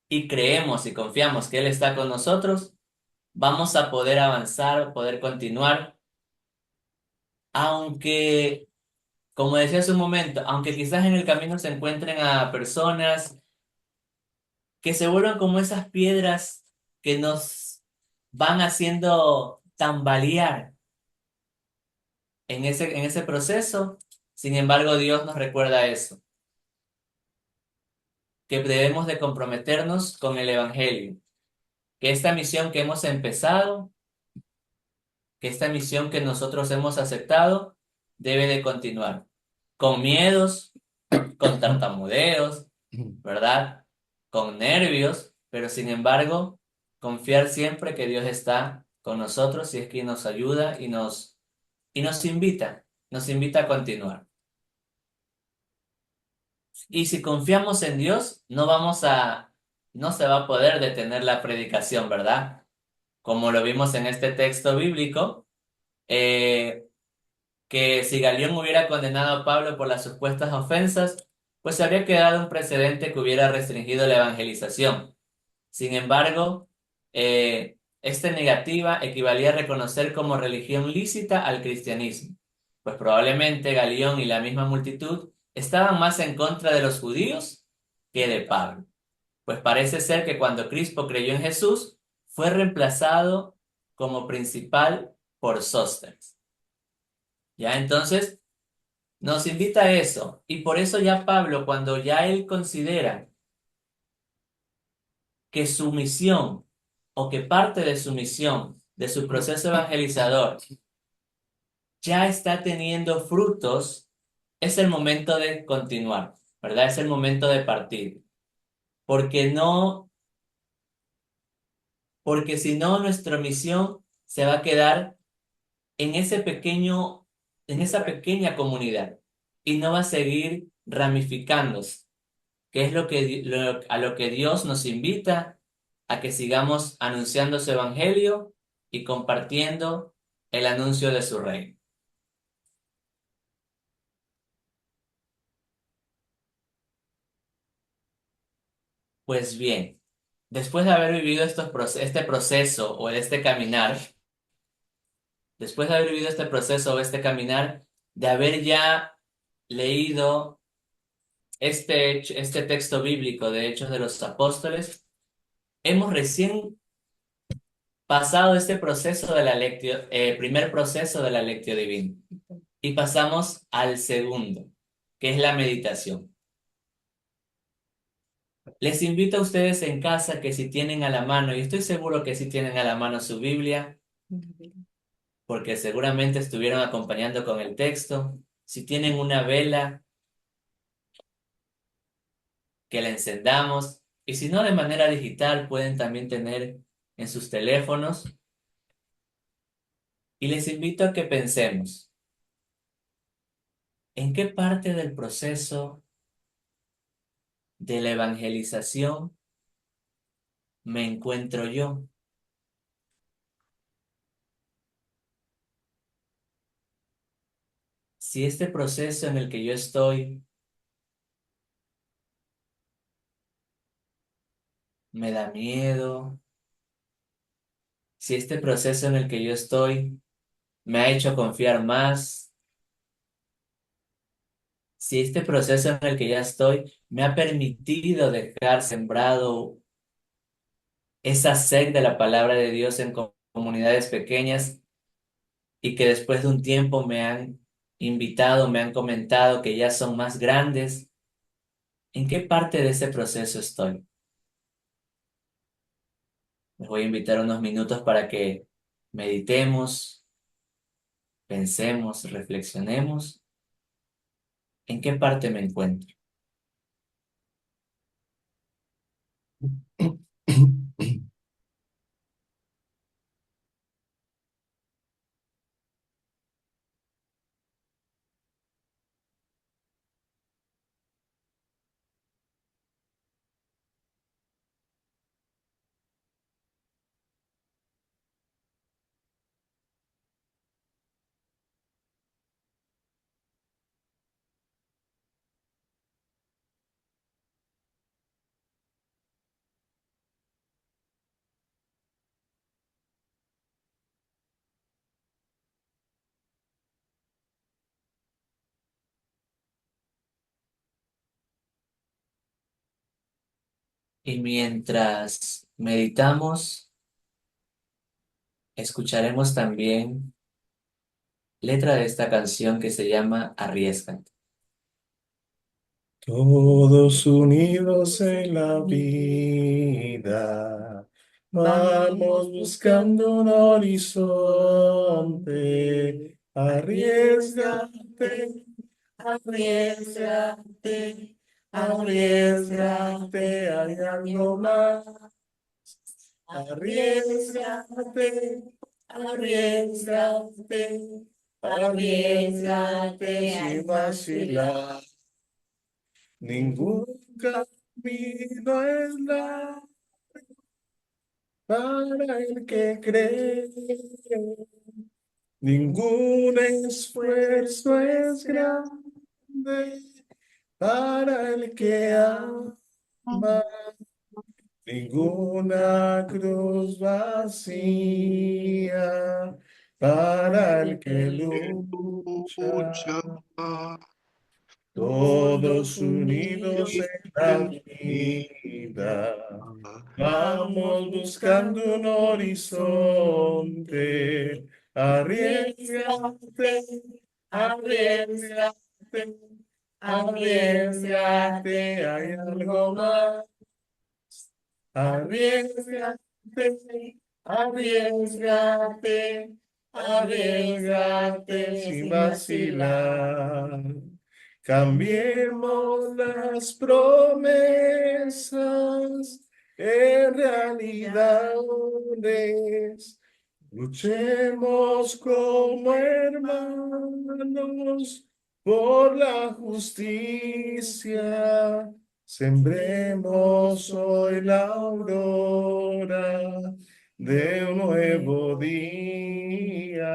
y creemos y confiamos que Él está con nosotros, vamos a poder avanzar, poder continuar, aunque, como decía hace un momento, aunque quizás en el camino se encuentren a personas que se vuelvan como esas piedras que nos van haciendo tambalear en ese proceso. Sin embargo, Dios nos recuerda eso, que debemos de comprometernos con el Evangelio, que esta misión que hemos empezado, que esta misión que nosotros hemos aceptado, debe de continuar, con miedos, con tartamudeos, ¿verdad? Con nervios, pero sin embargo, confiar siempre que Dios está con nosotros y es quien nos ayuda y nos invita a continuar. Y si confiamos en Dios, no se va a poder detener la predicación, ¿verdad? Como lo vimos en este texto bíblico, que si Galión hubiera condenado a Pablo por las supuestas ofensas, pues se habría quedado un precedente que hubiera restringido la evangelización. Sin embargo, esta negativa equivalía a reconocer como religión lícita al cristianismo, pues probablemente Galión y la misma multitud estaban más en contra de los judíos que de Pablo, pues parece ser que cuando Crispo creyó en Jesús, fue reemplazado como principal por Sóstenes. Ya, entonces nos invita a eso, y por eso ya Pablo, cuando ya él considera que su misión o que parte de su misión, de su proceso evangelizador, ya está teniendo frutos, es el momento de continuar, ¿verdad? Es el momento de partir. Porque si no, nuestra misión se va a quedar en esa pequeña comunidad y no va a seguir ramificándose, que es a lo que Dios nos invita, a que sigamos anunciando su evangelio y compartiendo el anuncio de su reino. Pues bien, después de haber vivido este proceso o este caminar, después de haber vivido este proceso o este caminar, de haber ya leído este texto bíblico de Hechos de los Apóstoles, hemos recién pasado este proceso de la primer proceso de la lectio divina y pasamos al segundo, que es la meditación. Les invito a ustedes en casa que si tienen a la mano, y estoy seguro que si tienen a la mano su Biblia, porque seguramente estuvieron acompañando con el texto, si tienen una vela, que la encendamos, y si no de manera digital, pueden también tener en sus teléfonos, y les invito a que pensemos, ¿en qué parte del proceso de la evangelización me encuentro yo? Si este proceso en el que yo estoy me da miedo, si este proceso en el que yo estoy me ha hecho confiar más, si este proceso en el que ya estoy me ha permitido dejar sembrado esa sed de la palabra de Dios en comunidades pequeñas y que después de un tiempo me han invitado, me han comentado que ya son más grandes, ¿en qué parte de ese proceso estoy? Les voy a invitar unos minutos para que meditemos, pensemos, reflexionemos. ¿En qué parte me encuentro? Y mientras meditamos, escucharemos también letra de esta canción que se llama Arriésgate. Todos unidos en la vida, vamos buscando un horizonte. Arriésgate, arriésgate, arriésgate, hay algo más. Arriésgate, arriésgate, arriésgate sin vacilar. Ningún camino es largo para el que cree. Ningún esfuerzo es grande para el que ama. Ninguna cruz vacía para el que lucha. Todos unidos en la vida, vamos buscando un horizonte. Arriésgate, arriésgate, arriésgate, hay algo más. Arriésgate, arriésgate, arriésgate sin vacilar. Cambiemos las promesas en realidades. Luchemos como hermanos por la justicia. Sembremos hoy la aurora de un nuevo día.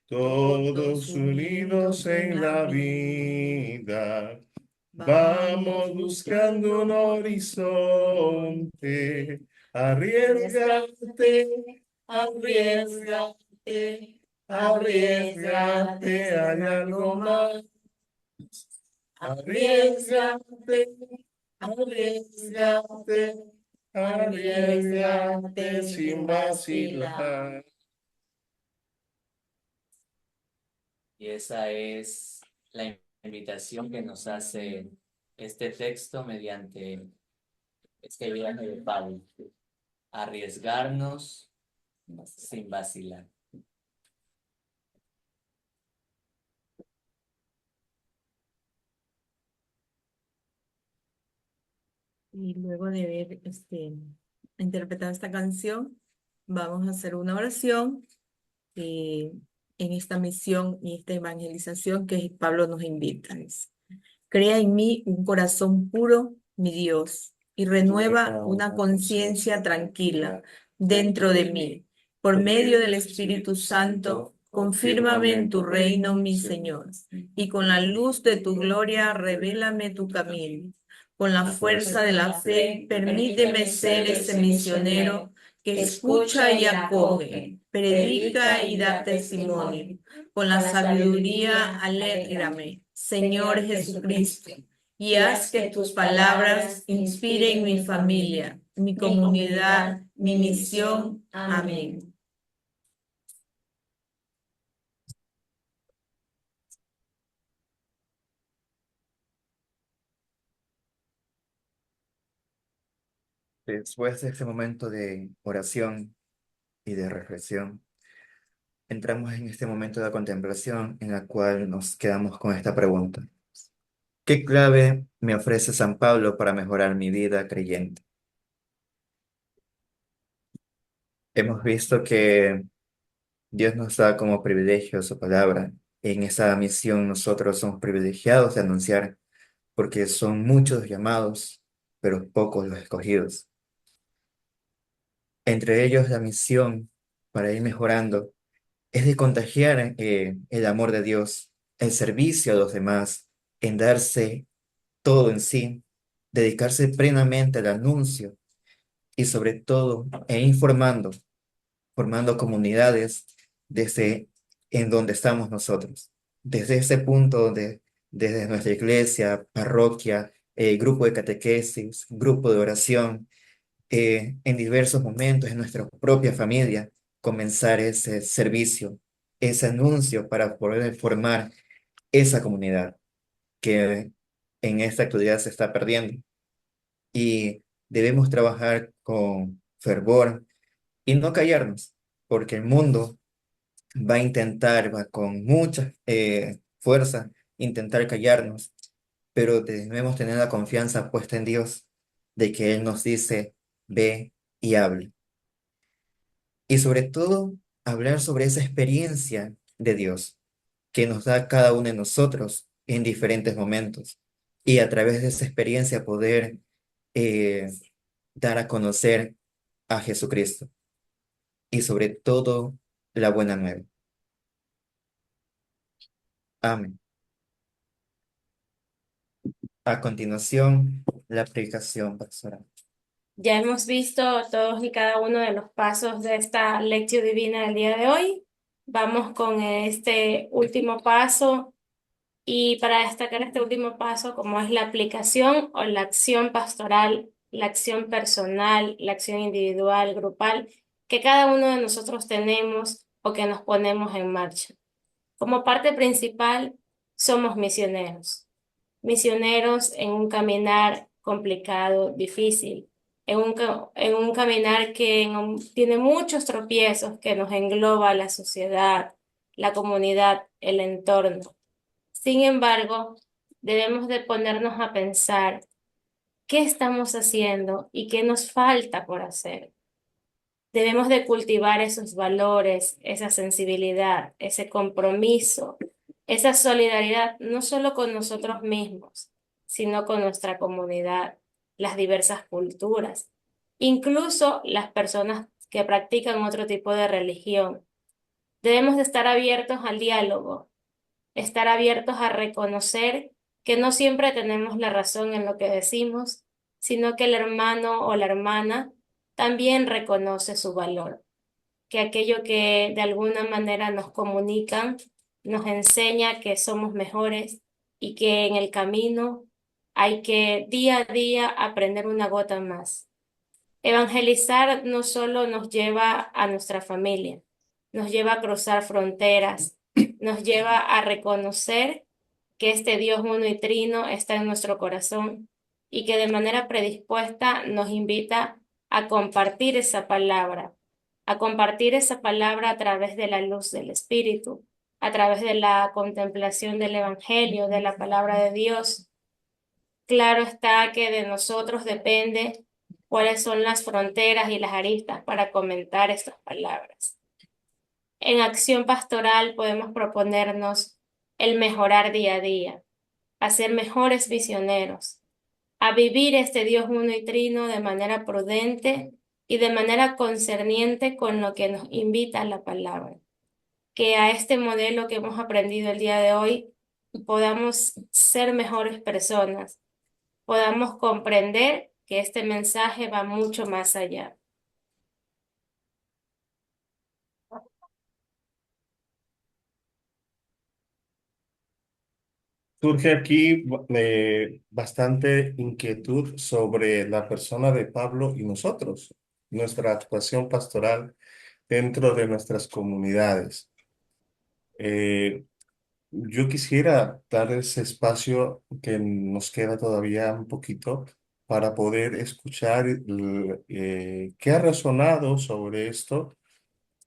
Todos unidos en la vida. Vamos buscando un horizonte. Arriésgate, arriésgate, arriésgate, hay algo más. Arriésgate, arriésgate, arriésgate sin vacilar. Y esa es la invitación que nos hace este texto mediante este viaje de Pablo. Arriesgarnos sin vacilar. Y luego de ver, interpretar esta canción, vamos a hacer una oración en esta misión y esta evangelización que Pablo nos invita. Crea en mí un corazón puro, mi Dios, y renueva una conciencia tranquila dentro de mí. Por medio del Espíritu Santo, confírmame en tu reino, mi Señor, y con la luz de tu gloria, revélame tu camino. Con la fuerza de la fe, permíteme ser ese misionero que escucha y acoge, predica y da testimonio. Con la sabiduría, alégrame, Señor Jesucristo, y haz que tus palabras inspiren mi familia, mi comunidad, mi misión. Amén. Después de este momento de oración y de reflexión, entramos en este momento de contemplación en la cual nos quedamos con esta pregunta. ¿Qué clave me ofrece San Pablo para mejorar mi vida creyente? Hemos visto que Dios nos da como privilegio su palabra. En esa misión nosotros somos privilegiados de anunciar porque son muchos los llamados, pero pocos los escogidos. Entre ellos la misión para ir mejorando es de contagiar el amor de Dios, el servicio a los demás, en darse todo en sí, dedicarse plenamente al anuncio y sobre todo formando comunidades desde en donde estamos nosotros. Desde ese punto donde, desde nuestra iglesia, parroquia, grupo de catequesis, grupo de oración, en diversos momentos en nuestra propia familia, comenzar ese servicio, ese anuncio para poder formar esa comunidad que en esta actualidad se está perdiendo. Y debemos trabajar con fervor y no callarnos, porque el mundo va con mucha fuerza, intentar callarnos, pero debemos tener la confianza puesta en Dios de que Él nos dice, ve y hable. Y sobre todo, hablar sobre esa experiencia de Dios que nos da cada uno de nosotros en diferentes momentos. Y a través de esa experiencia poder eh, dar a conocer a Jesucristo. Y sobre todo, la buena nueva. Amén. A continuación, la aplicación pastoral. Ya hemos visto todos y cada uno de los pasos de esta lección divina del día de hoy. Vamos con este último paso y para destacar este último paso, como es la aplicación o la acción pastoral, la acción personal, la acción individual, grupal, que cada uno de nosotros tenemos o que nos ponemos en marcha. Como parte principal, somos misioneros. Misioneros en un caminar complicado, difícil, en un caminar que tiene muchos tropiezos que nos engloba la sociedad, la comunidad, el entorno. Sin embargo, debemos de ponernos a pensar qué estamos haciendo y qué nos falta por hacer. Debemos de cultivar esos valores, esa sensibilidad, ese compromiso, esa solidaridad, no solo con nosotros mismos, sino con nuestra comunidad, las diversas culturas, incluso las personas que practican otro tipo de religión. Debemos de estar abiertos al diálogo, estar abiertos a reconocer que no siempre tenemos la razón en lo que decimos, sino que el hermano o la hermana también reconoce su valor, que aquello que de alguna manera nos comunican nos enseña que somos mejores y que en el camino hay que día a día aprender una gota más. Evangelizar no solo nos lleva a nuestra familia, nos lleva a cruzar fronteras, nos lleva a reconocer que este Dios uno y trino está en nuestro corazón y que de manera predispuesta nos invita a compartir esa palabra, a compartir esa palabra a través de la luz del Espíritu, a través de la contemplación del Evangelio, de la palabra de Dios. Claro está que de nosotros depende cuáles son las fronteras y las aristas para comentar estas palabras. En acción pastoral podemos proponernos el mejorar día a día, a ser mejores misioneros, a vivir este Dios uno y trino de manera prudente y de manera concerniente con lo que nos invita la palabra. Que a este modelo que hemos aprendido el día de hoy podamos ser mejores personas, podamos comprender que este mensaje va mucho más allá. Surge aquí bastante inquietud sobre la persona de Pablo y nosotros, nuestra actuación pastoral dentro de nuestras comunidades. Eh, yo quisiera dar ese espacio que nos queda todavía un poquito para poder escuchar qué ha resonado sobre esto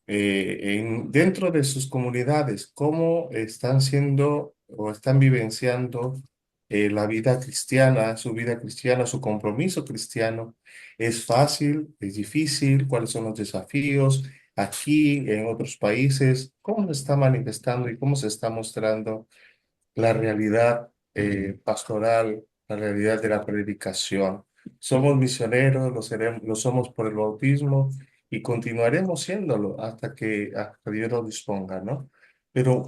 dentro de sus comunidades, cómo están siendo o están vivenciando la vida cristiana, su vida cristiana, su compromiso cristiano. ¿Es fácil? ¿Es difícil? ¿Cuáles son los desafíos aquí, en otros países? ¿Cómo se está manifestando y cómo se está mostrando la realidad pastoral, la realidad de la predicación? Somos misioneros, lo somos por el bautismo y continuaremos siéndolo hasta que Dios nos disponga, ¿no? Pero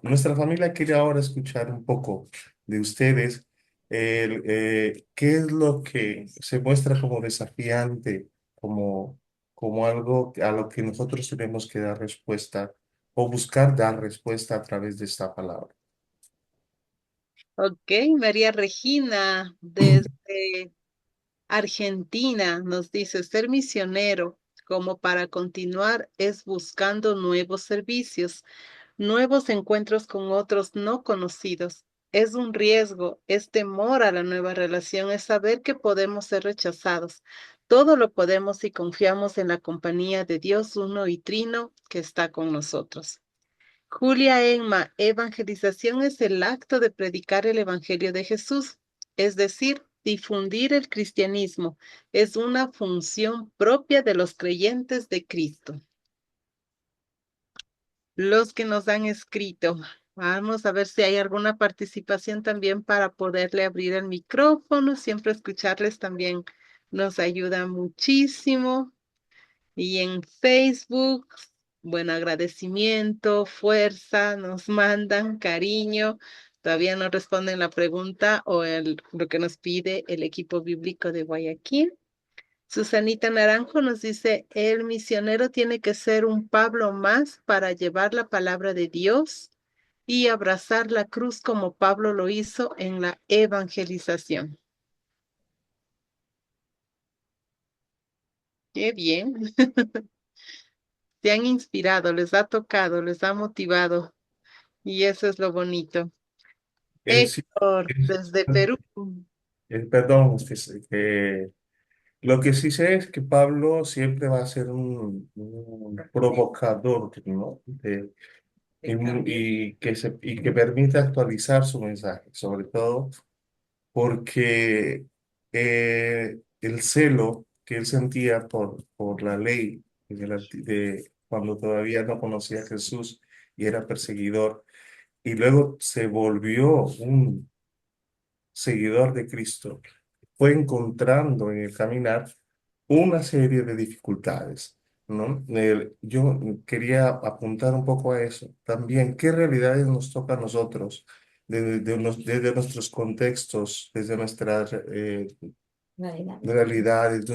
nuestra familia quiere ahora escuchar un poco de ustedes, qué es lo que se muestra como desafiante, como algo a lo que nosotros tenemos que dar respuesta o buscar dar respuesta a través de esta palabra. Ok, María Regina, desde Argentina, nos dice, ser misionero como para continuar es buscando nuevos servicios, nuevos encuentros con otros no conocidos. Es un riesgo, es temor a la nueva relación, es saber que podemos ser rechazados. Todo lo podemos si confiamos en la compañía de Dios uno y trino que está con nosotros. Julia Emma, evangelización es el acto de predicar el evangelio de Jesús, es decir, difundir el cristianismo. Es una función propia de los creyentes de Cristo. Los que nos han escrito, vamos a ver si hay alguna participación también para poderle abrir el micrófono. Siempre escucharles también nos ayuda muchísimo. Y en Facebook, bueno, agradecimiento, fuerza, nos mandan cariño. Todavía no responden la pregunta o lo que nos pide el equipo bíblico de Guayaquil. Susanita Naranjo nos dice, el misionero tiene que ser un Pablo más para llevar la palabra de Dios y abrazar la cruz como Pablo lo hizo en la evangelización. Qué bien. Se han inspirado, les ha tocado, les ha motivado y eso es lo bonito. Sí, Héctor, desde Perú. perdón, lo que sí sé es que Pablo siempre va a ser un provocador, ¿no? Y que permite actualizar su mensaje, sobre todo porque el celo que él sentía por la ley de cuando todavía no conocía a Jesús y era perseguidor, y luego se volvió un seguidor de Cristo, fue encontrando en el caminar una serie de dificultades, ¿no? Yo quería apuntar un poco a eso. También, ¿qué realidades nos toca a nosotros desde nuestros contextos, desde nuestras Realidad. realidades,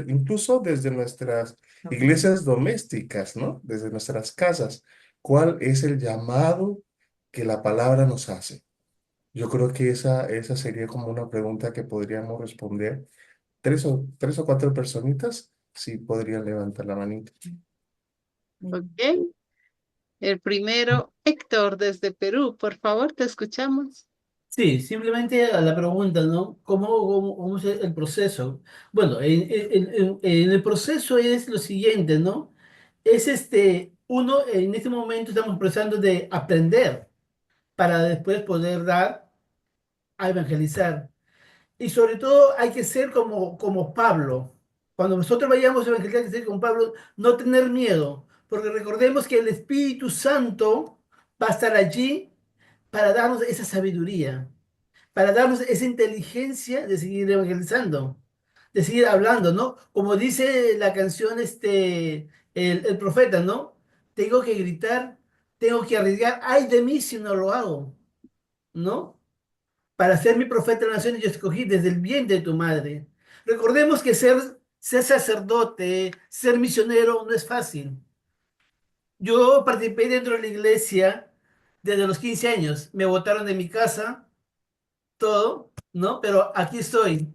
incluso desde nuestras iglesias domésticas, ¿no? Desde nuestras casas? ¿Cuál es el llamado que la palabra nos hace? Yo creo que esa sería como una pregunta que podríamos responder. Tres o cuatro personitas, sí podrían levantar la manita. Ok. El primero, Héctor, desde Perú. Por favor, te escuchamos. Sí, simplemente a la pregunta, ¿no? ¿Cómo es el proceso? Bueno, en el proceso es lo siguiente, ¿no? Es uno en este momento estamos procesando de aprender para después poder dar a evangelizar. Y sobre todo hay que ser como Pablo. Cuando nosotros vayamos a evangelizar, hay que ser como Pablo, no tener miedo, porque recordemos que el Espíritu Santo va a estar allí para darnos esa sabiduría, para darnos esa inteligencia de seguir evangelizando, de seguir hablando, ¿no? Como dice la canción, el profeta, ¿no? Tengo que gritar, tengo que arriesgar, ay de mí si no lo hago, ¿no? Para ser mi profeta de la nación yo escogí desde el vientre de tu madre. Recordemos que ser sacerdote, ser misionero no es fácil. Yo participé dentro de la iglesia desde los 15 años. Me botaron de mi casa, todo, ¿no? Pero aquí estoy.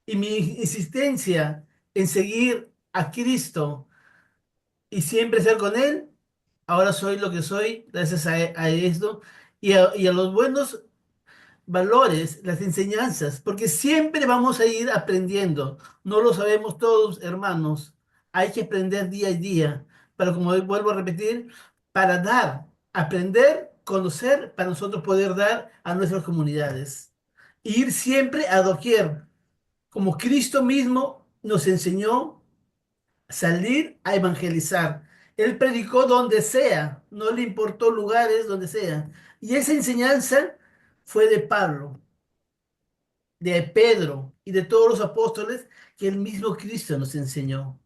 Y mi insistencia en seguir a Cristo y siempre ser con Él, ahora soy lo que soy gracias a esto y a los buenos valores, las enseñanzas, porque siempre vamos a ir aprendiendo. No lo sabemos todos, hermanos. Hay que aprender día a día, pero como vuelvo a repetir, para dar, aprender, conocer, para nosotros poder dar a nuestras comunidades. Ir siempre a doquier, como Cristo mismo nos enseñó salir a evangelizar. Él predicó donde sea, no le importó lugares donde sea. Y esa enseñanza fue de Pablo, de Pedro y de todos los apóstoles que el mismo Cristo nos enseñó.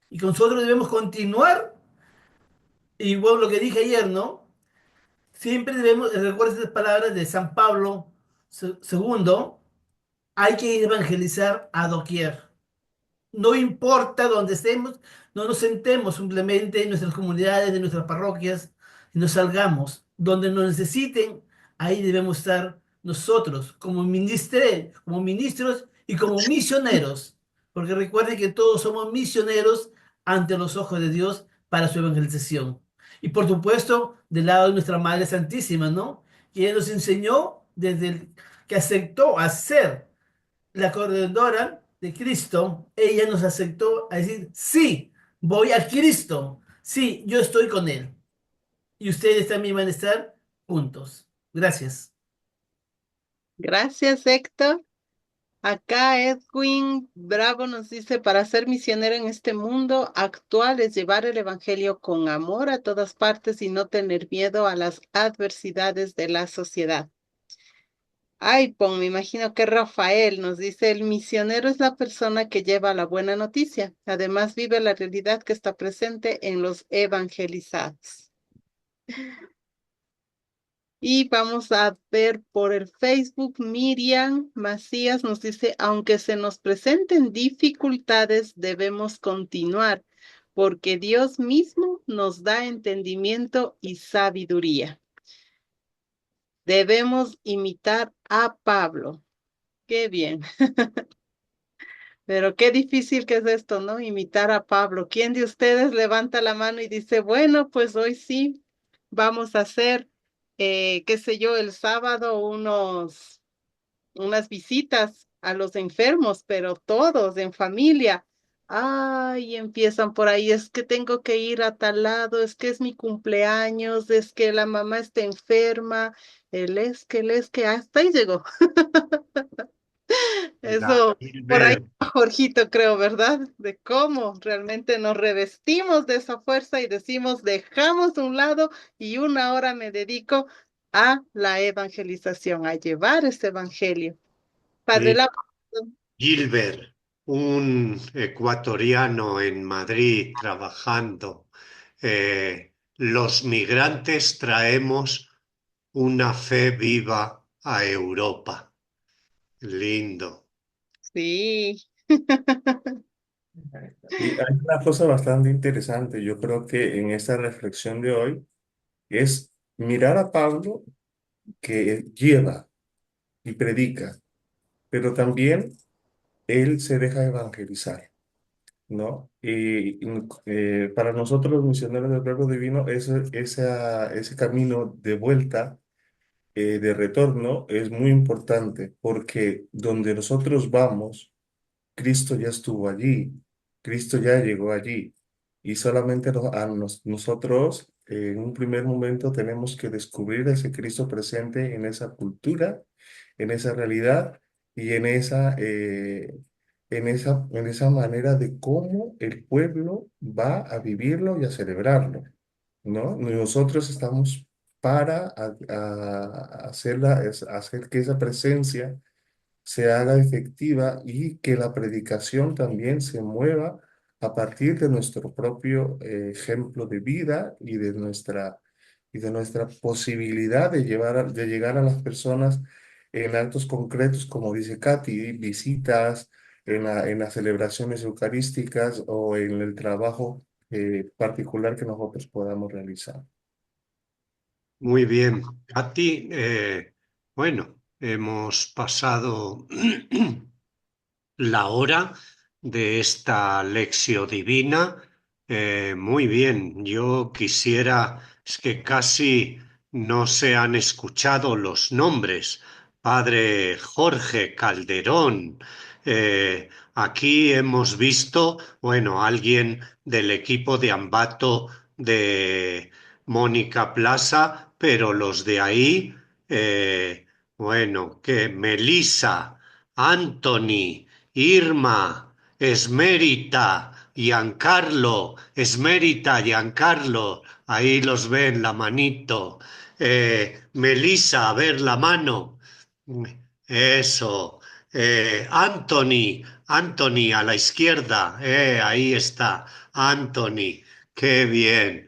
Y que nosotros debemos continuar, y bueno, lo que dije ayer, ¿no? Siempre debemos, recuerda estas palabras de San Pablo segundo, hay que evangelizar a doquier. No importa dónde estemos, no nos sentemos simplemente en nuestras comunidades, en nuestras parroquias, y nos salgamos. Donde nos necesiten, ahí debemos estar nosotros, como ministros y como misioneros. Porque recuerden que todos somos misioneros ante los ojos de Dios para su evangelización. Y por supuesto, del lado de nuestra Madre Santísima, ¿no? Que ella nos enseñó desde que aceptó hacer la coordinadora de Cristo, ella nos aceptó a decir, sí, voy a Cristo, sí, yo estoy con Él. Y ustedes también van a estar juntos. Gracias. Gracias, Héctor. Acá Edwin Bravo nos dice, para ser misionero en este mundo actual es llevar el evangelio con amor a todas partes y no tener miedo a las adversidades de la sociedad. Me imagino que Rafael nos dice, el misionero es la persona que lleva la buena noticia. Además vive la realidad que está presente en los evangelizados. Y vamos a ver por el Facebook, Miriam Macías nos dice, aunque se nos presenten dificultades, debemos continuar, porque Dios mismo nos da entendimiento y sabiduría. Debemos imitar a Pablo. Qué bien. Pero qué difícil que es esto, ¿no? Imitar a Pablo. ¿Quién de ustedes levanta la mano y dice, bueno, pues hoy sí, vamos a hacer, qué sé yo, el sábado unas visitas a los enfermos, pero todos en familia? Ay, empiezan por ahí, es que tengo que ir a tal lado, es que es mi cumpleaños, es que la mamá está enferma, el es que, hasta ahí llegó. La Eso, por ahí Gilbert, Jorgito, creo, ¿verdad? De cómo realmente nos revestimos de esa fuerza y decimos, dejamos a un lado y una hora me dedico a la evangelización, a llevar este evangelio. Padre Y Lau, Gilbert, un ecuatoriano en Madrid trabajando. Los migrantes traemos una fe viva a Europa. Lindo. sí. Y hay una cosa bastante interesante, yo creo que en esta reflexión de hoy es mirar a Pablo que lleva y predica, pero también él se deja evangelizar, ¿no? Y para nosotros los misioneros del Verbo Divino, ese camino de vuelta, de retorno, es muy importante porque donde nosotros vamos, Cristo ya estuvo allí, Cristo ya llegó allí y solamente nosotros en un primer momento tenemos que descubrir ese Cristo presente en esa cultura, en esa realidad y en esa manera de cómo el pueblo va a vivirlo y a celebrarlo, ¿no? Nosotros estamos para hacer que esa presencia se haga efectiva y que la predicación también se mueva a partir de nuestro propio ejemplo de vida y de nuestra posibilidad de llegar a las personas en actos concretos, como dice Katy, visitas, en las celebraciones eucarísticas o en el trabajo particular que nosotros podamos realizar. Muy bien. A ti, bueno, hemos pasado la hora de esta lección divina. Muy bien, yo quisiera, es que casi no se han escuchado los nombres. Padre Jorge Calderón, aquí hemos visto, bueno, alguien del equipo de Ambato de Mónica Plaza, pero los de ahí, bueno, que Melissa, Anthony, Irma, Esmerita, Giancarlo, Esmerita, Giancarlo, ahí los ven, la manito. Melissa, a ver la mano. Eso. Anthony, Anthony a la izquierda, ahí está. Anthony, qué bien.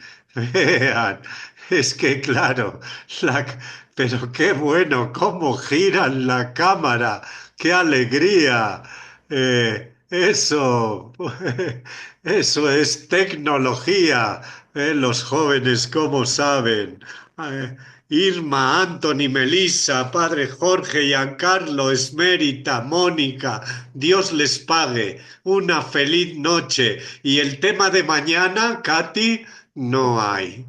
Vean, es que claro, la- pero qué bueno, cómo giran la cámara. ¡Qué alegría! Eso, eso es tecnología. Los jóvenes, ¿cómo saben? Eh, Irma, Anthony, Melissa, Padre Jorge, Giancarlo, Esmérita, Mónica, Dios les pague. Una feliz noche. Y el tema de mañana, Katy, no hay.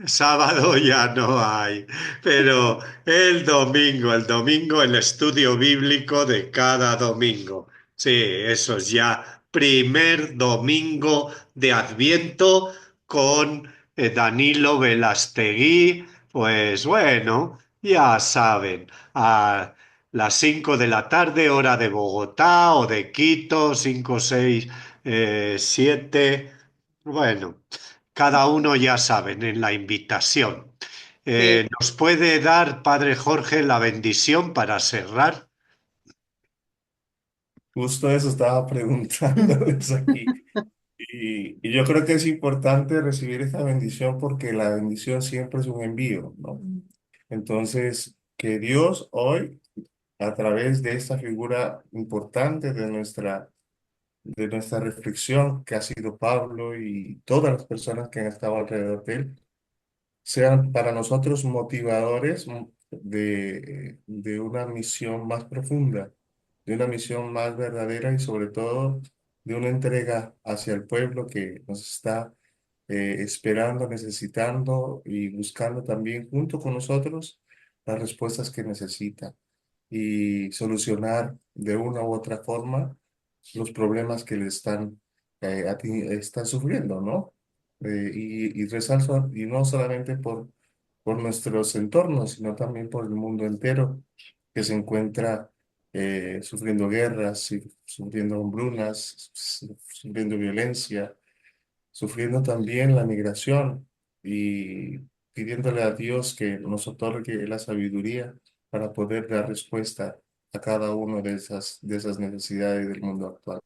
Sábado ya no hay, pero el domingo el estudio bíblico de cada domingo. Sí, eso es ya primer domingo de Adviento con Danilo Velastegui. Pues bueno, ya saben, a las 5 de la tarde, hora de Bogotá o de Quito, 5, 6, 7. Bueno, cada uno ya saben en la invitación. Sí. ¿Nos puede dar, Padre Jorge, la bendición para cerrar? Justo eso estaba preguntándoles aquí. Y yo creo que es importante recibir esta bendición porque la bendición siempre es un envío, ¿no? Entonces, que Dios hoy, a través de esta figura importante de nuestra reflexión, que ha sido Pablo y todas las personas que han estado alrededor de él, sean para nosotros motivadores de una misión más profunda, de una misión más verdadera y sobre todo de una entrega hacia el pueblo que nos está esperando, necesitando y buscando también junto con nosotros las respuestas que necesita y solucionar de una u otra forma los problemas que le están sufriendo, ¿no? Y resalzo, y no solamente por nuestros entornos, sino también por el mundo entero que se encuentra sufriendo guerras, sufriendo hambrunas, sufriendo violencia, sufriendo también la migración y pidiéndole a Dios que nos otorgue la sabiduría para poder dar respuesta a cada una de esas necesidades del mundo actual.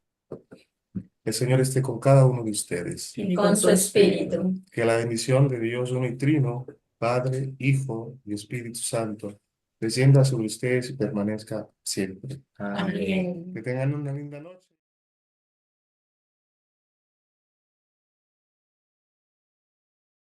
El Señor esté con cada uno de ustedes. Y con su espíritu. Que la bendición de Dios uno y trino, Padre, Hijo y Espíritu Santo, descienda sobre ustedes y permanezca siempre. Amén. Que tengan una linda noche.